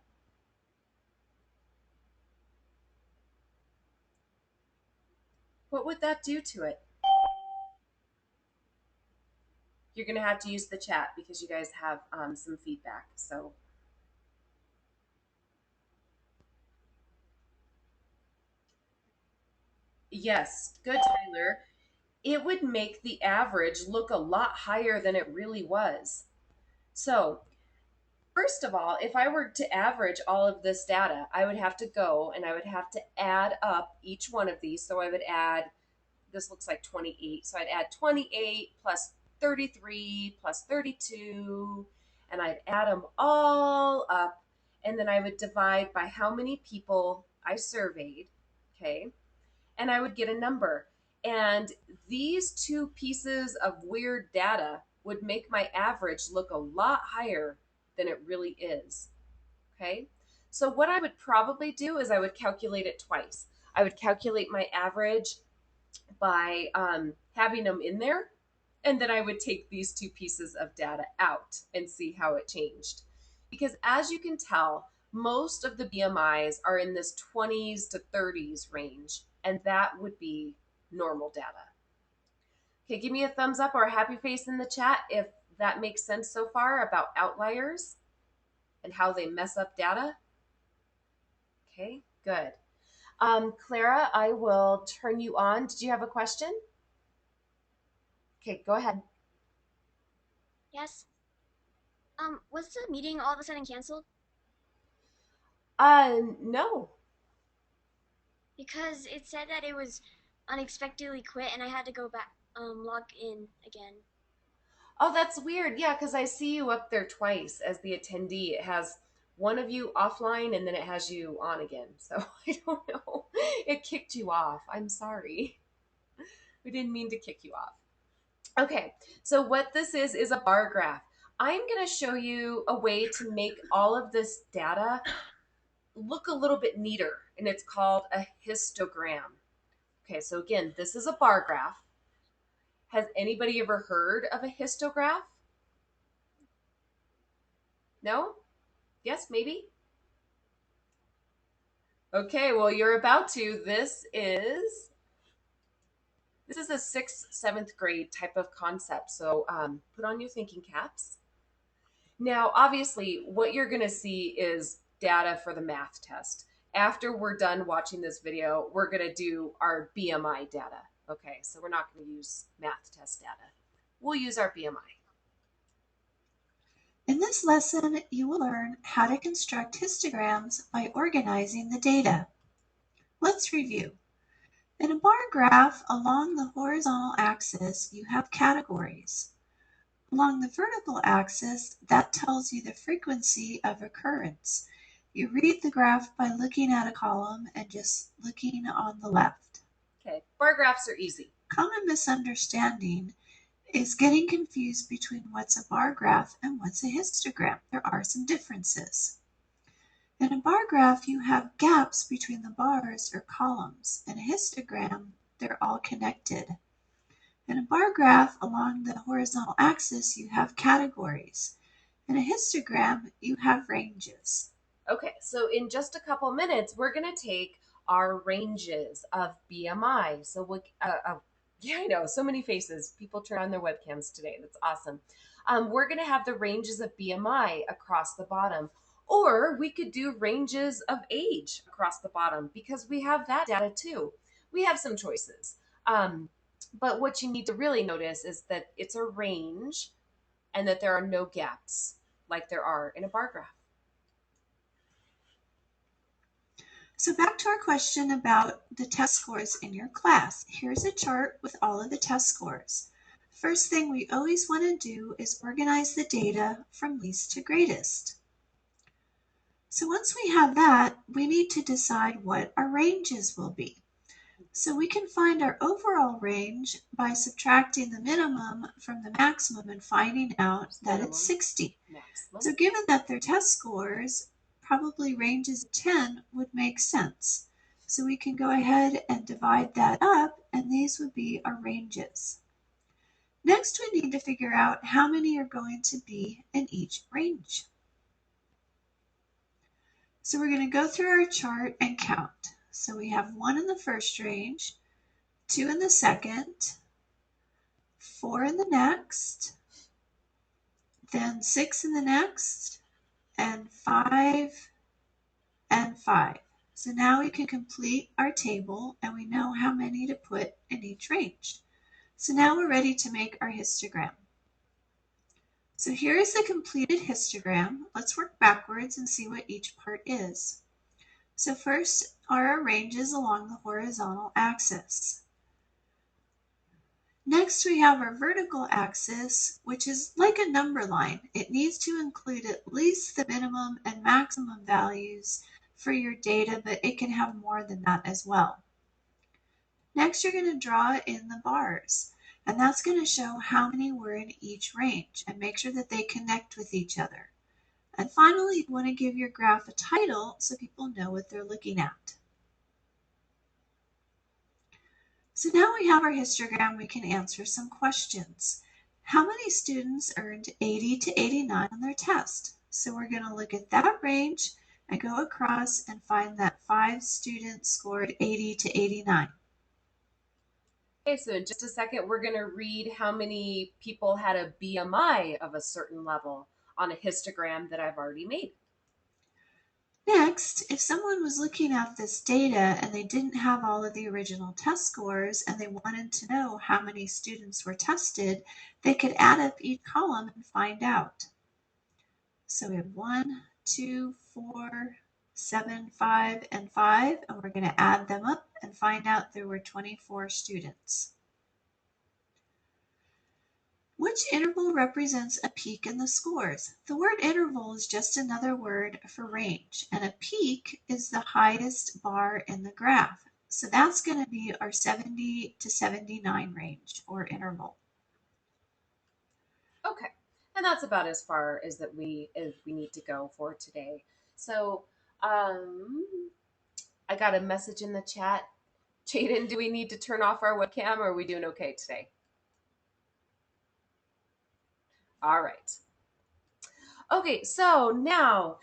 What would that do to it? You're going to have to use the chat because you guys have some feedback. So yes, good, Tyler. It would make the average look a lot higher than it really was. So first of all, if I were to average all of this data, I would have to go and I would have to add up each one of these. So I would add, this looks like 28. So I'd add 28 plus 33 plus 32, and I'd add them all up. And then I would divide by how many people I surveyed. Okay. And I would get a number. And these two pieces of weird data would make my average look a lot higher than it really is. Okay. So what I would probably do is I would calculate it twice. I would calculate my average by having them in there, and then I would take these two pieces of data out and see how it changed. Because as you can tell, most of the BMIs are in this 20s to 30s range, and that would be normal data. Okay, give me a thumbs up or a happy face in the chat if that makes sense so far about outliers and how they mess up data. Okay, good. Clara, I will turn you on. Did you have a question? Okay, go ahead. Yes. Was the meeting all of a sudden canceled? No. Because it said that it was unexpectedly quit and I had to go back, log in again. Oh, that's weird. Yeah, because I see you up there twice as the attendee. It has one of you offline and then it has you on again. So I don't know. It kicked you off. I'm sorry. We didn't mean to kick you off. Okay, so what this is a bar graph. I'm going to show you a way to make all of this data look a little bit neater, and it's called a histogram. Okay, so again, this is a bar graph. Has anybody ever heard of a histograph? No? Yes, maybe? Okay, well, you're about to. This is a sixth, seventh grade type of concept. So put on your thinking caps. Now, obviously, what you're going to see is data for the math test. After we're done watching this video, we're going to do our BMI data. Okay, so we're not going to use math test data. We'll use our BMI. In this lesson, you will learn how to construct histograms by organizing the data. Let's review. In a bar graph, along the horizontal axis, you have categories. Along the vertical axis, that tells you the frequency of occurrence. You read the graph by looking at a column and just looking on the left. Okay, bar graphs are easy. Common misunderstanding is getting confused between what's a bar graph and what's a histogram. There are some differences. In a bar graph, you have gaps between the bars or columns. In a histogram, they're all connected. In a bar graph, along the horizontal axis, you have categories. In a histogram, you have ranges. Okay, so in just a couple minutes, we're going to take our ranges of BMI. So we'll, yeah, I know, so many faces. People turn on their webcams today. That's awesome. We're going to have the ranges of BMI across the bottom. Or we could do ranges of age across the bottom because we have that data too. we have some choices. But what you need to really notice is that it's a range and that there are no gaps like there are in a bar graph. So back to our question about the test scores in your class. Here's a chart with all of the test scores. First thing we always want to do is organize the data from least to greatest. So once we have that, we need to decide what our ranges will be. So we can find our overall range by subtracting the minimum from the maximum and finding out that it's 60. Maximum. So given that their test scores, probably ranges of 10 would make sense. So we can go ahead and divide that up, and these would be our ranges. Next, we need to figure out how many are going to be in each range. So we're going to go through our chart and count. So we have 1 in the first range, 2 in the second, 4 in the next, then 6 in the next, and 5 and 5. So now we can complete our table and we know how many to put in each range. So now we're ready to make our histogram. So here is the completed histogram. Let's work backwards and see what each part is. So first are our ranges along the horizontal axis. Next, we have our vertical axis, which is like a number line. It needs to include at least the minimum and maximum values for your data, but it can have more than that as well. Next, you're going to draw in the bars, and that's going to show how many were in each range and make sure that they connect with each other. And finally, you want to give your graph a title so people know what they're looking at. So now we have our histogram, we can answer some questions. How many students earned 80 to 89 on their test? So we're going to look at that range and go across and find that 5 students scored 80 to 89. Okay, so in just a second, we're going to read how many people had a BMI of a certain level on a histogram that I've already made. Next, if someone was looking at this data and they didn't have all of the original test scores and they wanted to know how many students were tested, they could add up each column and find out. So we have 1, 2, 4, 7, 5, and 5, and we're going to add them up and find out there were 24 students. Which interval represents a peak in the scores? The word interval is just another word for range, and a peak is the highest bar in the graph. So that's going to be our 70 to 79 range or interval. Okay, and that's about as far as we need to go for today. So, I got a message in the chat. Jaden, do we need to turn off our webcam or are we doing okay today? All right. Okay, so now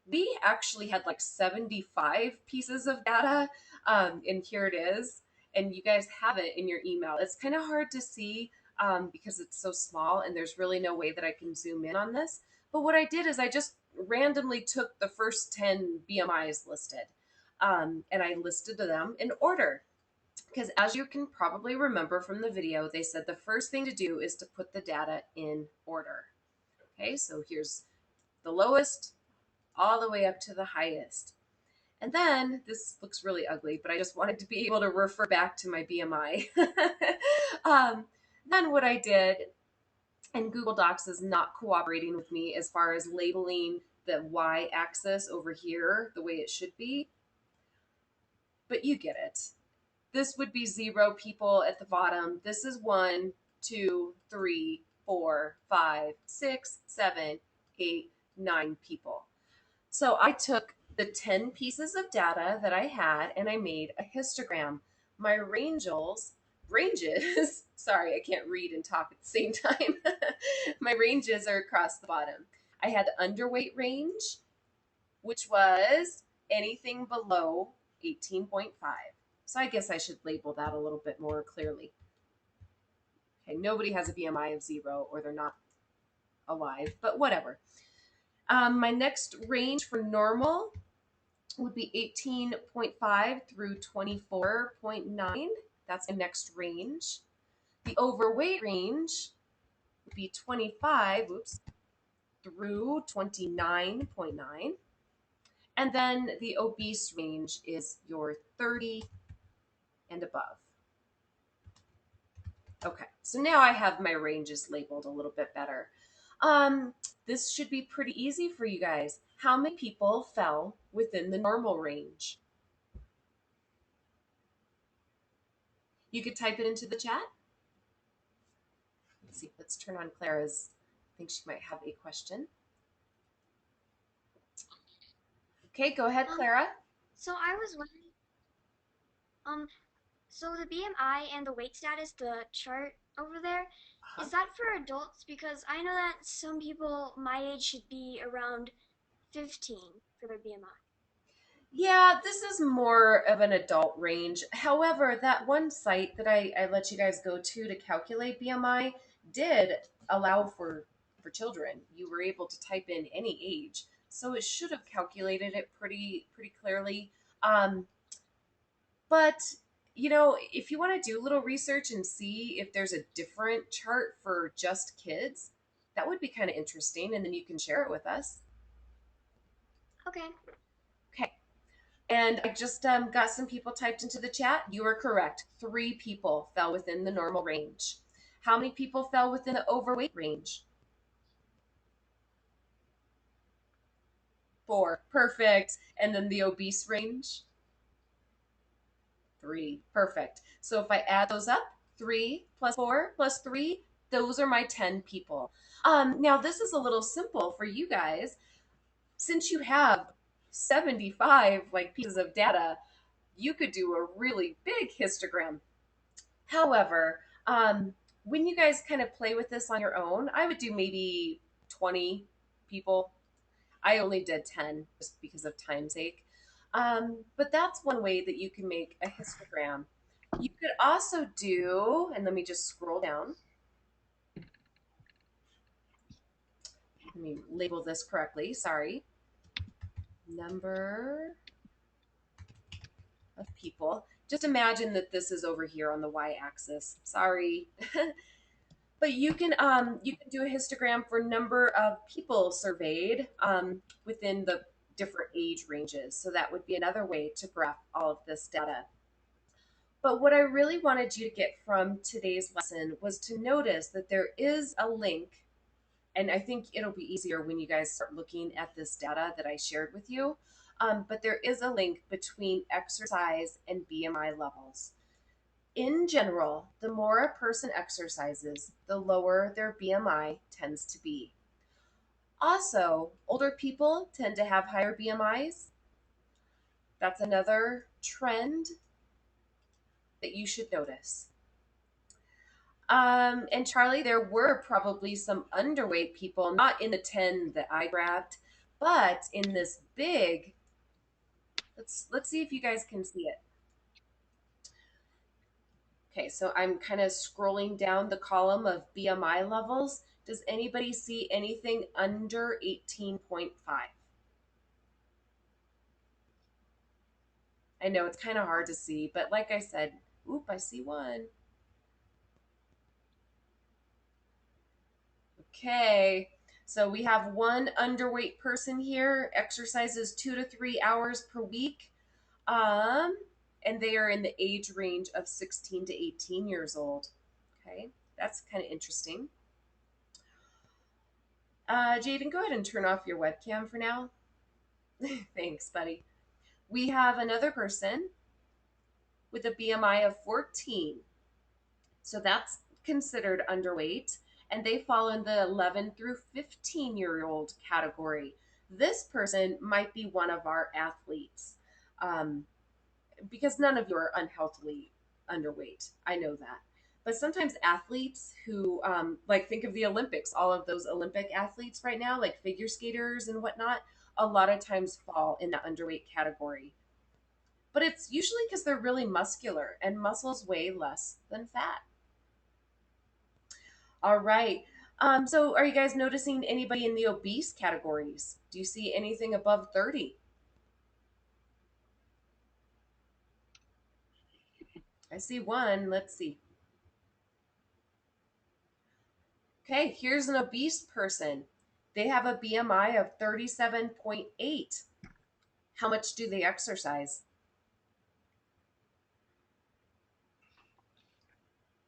we actually had like 75 pieces of data, and here it is. And you guys have it in your email. It's kind of hard to see because it's so small and there's really no way that I can zoom in on this. But what I did is I just randomly took the first 10 BMIs listed, and I listed them in order. Because as you can probably remember from the video, they said the first thing to do is to put the data in order. Okay, so here's the lowest all the way up to the highest. And then this looks really ugly, but I just wanted to be able to refer back to my BMI. Then what I did, and Google Docs is not cooperating with me as far as labeling the Y axis over here the way it should be, but you get it. This would be 0 people at the bottom. This is 1, 2, 3, 4, 5, 6, 7, 8, 9 people. So I took the 10 pieces of data that I had and I made a histogram. My ranges, sorry, I can't read and talk at the same time. My ranges are across the bottom. I had the underweight range, which was anything below 18.5. So I guess I should label that a little bit more clearly. Okay, nobody has a BMI of 0 or they're not alive, but whatever. My next range for normal would be 18.5 through 24.9. That's the next range. The overweight range would be 25, through 29.9. And then the obese range is your 30 and above. Okay, so now I have my ranges labeled a little bit better. Um, this should be pretty easy for you guys. How many people fell within the normal range? You could type it into the chat. Let's see, let's turn on Clara's. I think she might have a question. Okay, go ahead, Clara. So I was wondering, so the BMI and the weight status, the chart over there, is that for adults? Because I know that some people my age should be around 15 for their BMI. Yeah, this is more of an adult range. However, that one site that I let you guys go to calculate BMI did allow for children. You were able to type in any age, so it should have calculated it pretty clearly. Um, but you know, if you want to do a little research and see if there's a different chart for just kids, that would be kind of interesting, and then you can share it with us. Okay. Okay. And I just got some people typed into the chat. You are correct. 3 people fell within the normal range. How many people fell within the overweight range? 4. Perfect. And then the obese range? 3. Perfect. So if I add those up, 3 plus 4 plus 3, those are my 10 people. Now, this is a little simple for you guys. Since you have 75 pieces of data, you could do a really big histogram. However, when you guys kind of play with this on your own, I would do maybe 20 people. I only did 10 just because of time's sake. But that's one way that you can make a histogram. You could also do, and let me just scroll down. Let me label this correctly. Sorry. Number of people. Just imagine that this is over here on the y-axis. Sorry. But you can do a histogram for number of people surveyed within the different age ranges. So that would be another way to graph all of this data. But what I really wanted you to get from today's lesson was to notice that there is a link, and I think it'll be easier when you guys start looking at this data that I shared with you. But there is a link between exercise and BMI levels. In general, the more a person exercises, the lower their BMI tends to be. Also, older people tend to have higher BMIs. That's another trend that you should notice. And Charlie, there were probably some underweight people, not in the 10 that I grabbed, but in this big. Let's see if you guys can see it. Okay, so I'm kind of scrolling down the column of BMI levels. Does anybody see anything under 18.5? I know it's kind of hard to see, but like I said, oop, I see one. Okay, so we have one underweight person here, exercises 2 to 3 hours per week. And they are in the age range of 16 to 18 years old. Okay, that's kind of interesting. Jaden, go ahead and turn off your webcam for now. Thanks, buddy. We have another person with a BMI of 14. So that's considered underweight, and they fall in the 11 through 15-year-old category. This person might be one of our athletes, because none of you are unhealthily underweight. I know that. But sometimes athletes who, think of the Olympics, all of those Olympic athletes right now, like figure skaters and whatnot, a lot of times fall in the underweight category. But it's usually because they're really muscular, and muscles weigh less than fat. All right. So are you guys noticing anybody in the obese categories? Do you see anything above 30? I see one. Let's see. Okay, here's an obese person. They have a BMI of 37.8. How much do they exercise?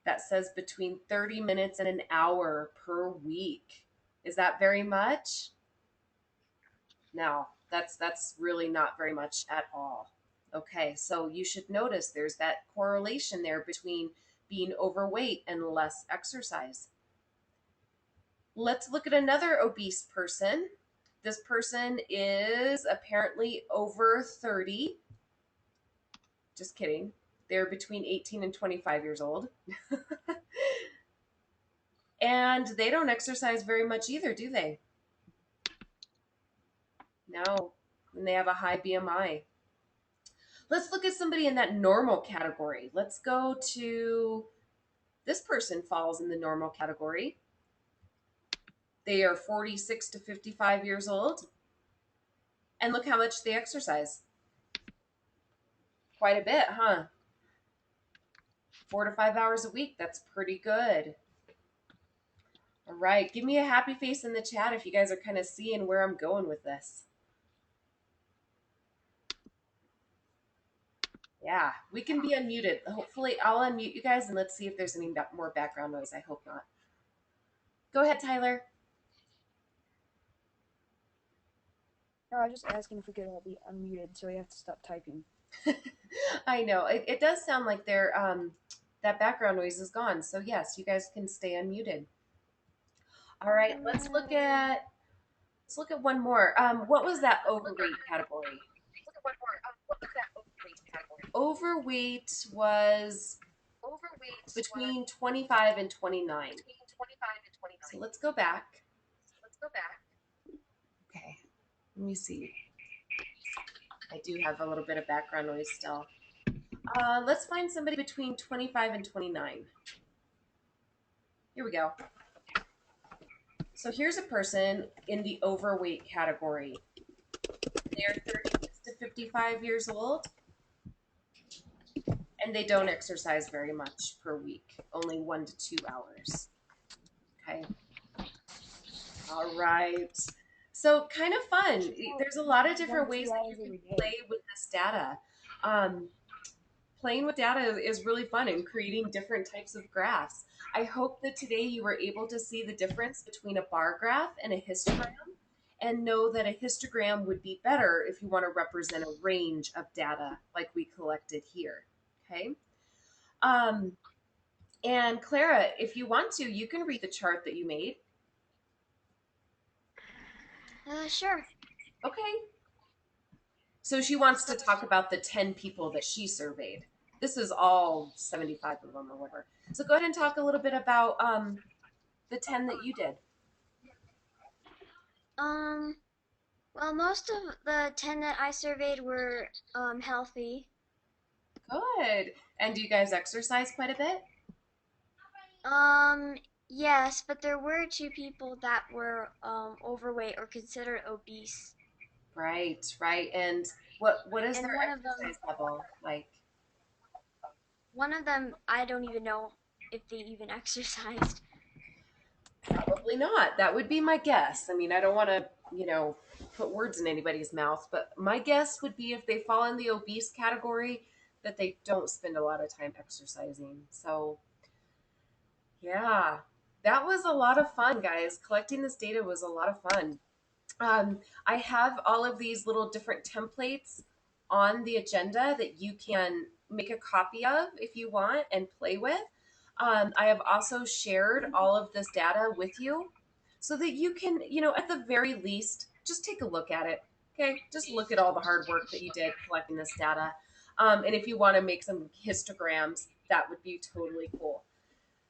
That says between 30 minutes and an hour per week. Is that very much? No, that's really not very much at all. Okay, so you should notice there's that correlation there between being overweight and less exercise. Let's look at another obese person. This person is apparently over 30. Just kidding. They're between 18 and 25 years old. And they don't exercise very much either, do they? No. And they have a high BMI. Let's look at somebody in that normal category. Let's go to this person falls in the normal category. They are 46 to 55 years old. And look how much they exercise. Quite a bit, huh? 4 to 5 hours a week. That's pretty good. All right. Give me a happy face in the chat if you guys are kind of seeing where I'm going with this. Yeah, we can be unmuted. Hopefully, I'll unmute you guys and let's see if there's any more background noise. I hope not. Go ahead, Tyler. No, I was just asking if we could all be unmuted, so we have to stop typing. I know it does sound like that background noise is gone. So yes, you guys can stay unmuted. All right, let's look at one more. What was that overweight category? Overweight was between 25 and 29. So let's go back. Okay, let me see. I do have a little bit of background noise still. Let's find somebody between 25 and 29. Here we go. So here's a person in the overweight category. They're 36 to 55 years old, and they don't exercise very much per week, only 1 to 2 hours. Okay. All right. So kind of fun. There's a lot of different ways that you can play with this data. Playing with data is really fun and creating different types of graphs. I hope that today you were able to see the difference between a bar graph and a histogram and know that a histogram would be better if you want to represent a range of data like we collected here. Okay. And Clara, if you want to, you can read the chart that you made. Sure. Okay. So she wants to talk about the 10 people that she surveyed. This is all 75 of them or whatever. So go ahead and talk a little bit about the 10 that you did. Well, most of the 10 that I surveyed were healthy. Good. And do you guys exercise quite a bit? Yes, but there were 2 people that were overweight or considered obese. Right, right. And what is And their exercise level like? one of them, I don't even know if they even exercised. Probably not. That would be my guess. I mean, I don't want to, put words in anybody's mouth, but my guess would be if they fall in the obese category, that they don't spend a lot of time exercising. So, yeah, that was a lot of fun, guys. Collecting this data was a lot of fun. I have all of these little different templates on the agenda that you can make a copy of if you want and play with. I have also shared all of this data with you so that you can, at the very least, just take a look at it. Okay, just look at all the hard work that you did collecting this data. And if you want to make some histograms, that would be totally cool.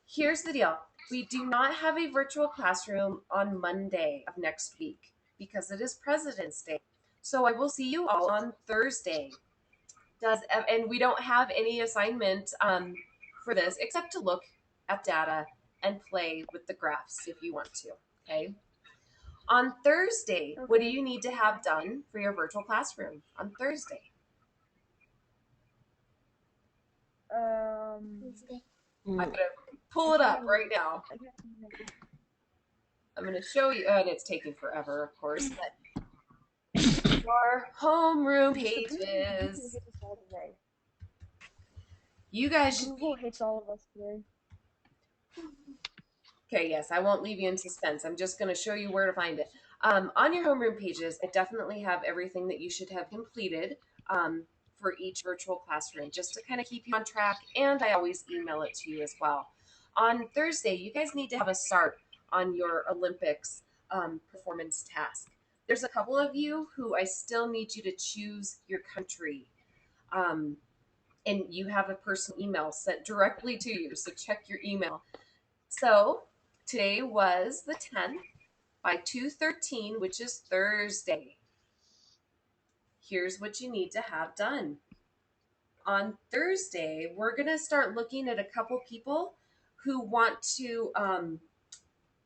Here's the deal. We do not have a virtual classroom on Monday of next week because it is President's Day. So I will see you all on Thursday. And we don't have any assignment for this except to look at data and play with the graphs if you want to. Okay. On Thursday, what do you need to have done for your virtual classroom on Thursday? Wednesday. I'm gonna pull it up right now. I can't remember. I'm gonna show you, and it's taking forever, of course. But your homeroom Apparently Google pages. hits us all today. You guys should Google be hits all of us today. okay. Yes, I won't leave you in suspense. I'm just gonna show you where to find it. On your homeroom pages, I definitely have everything that you should have completed for each virtual classroom, just to kind of keep you on track. And I always email it to you as well. On Thursday, you guys need to have a start on your Olympics performance task. There's a couple of you who I still need you to choose your country. Um, and you have a personal email sent directly to you, so check your email. So today was the 10th by 2:13, which is Thursday. Here's what you need to have done. On Thursday, we're going to start looking at a couple people who want to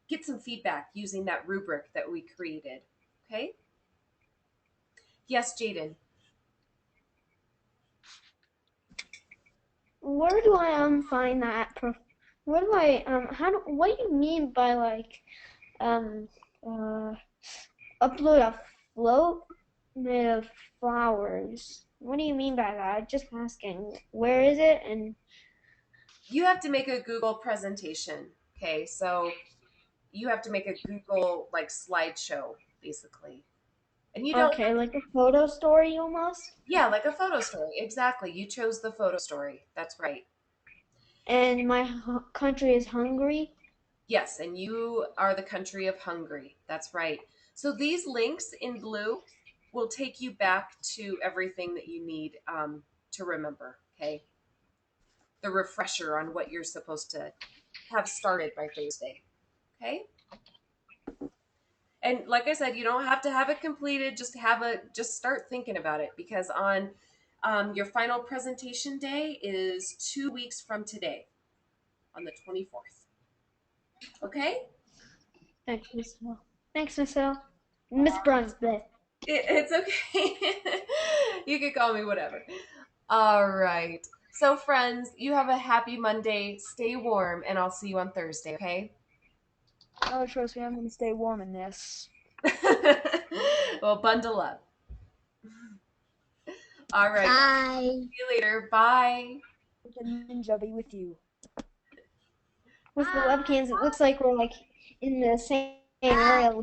get some feedback using that rubric that we created. Okay? Yes, Jaden. Where do I find that? Where do I how do what do you mean by like um uh upload a float made of flowers? What do you mean by that? Just asking. Where is it? And You have to make a Google presentation. Okay, so you have to make a Google like slideshow, basically. And you don't, okay, like a photo story almost. yeah, like a photo story. Exactly. You chose the photo story. That's right. And my country is Hungary. Yes, and you are the country of Hungary. That's right. So these links in blue will take you back to everything that you need to remember. Okay. The refresher on what you're supposed to have started by Thursday. Okay. And like I said, you don't have to have it completed. Just start thinking about it, because on your final presentation day is 2 weeks from today, on the 24th. Okay. Thanks, Miss Hill. Thanks, Miss Hill. Miss Bruns. It's okay. You can call me whatever. All right. So, friends, you have a happy Monday. Stay warm, and I'll see you on Thursday, okay? Oh, trust me, I'm gonna stay warm in this. Well, bundle up. All right. Bye. See you later. Bye. The ninja be with you. With the Bye. webcams, it looks like we're like in the same area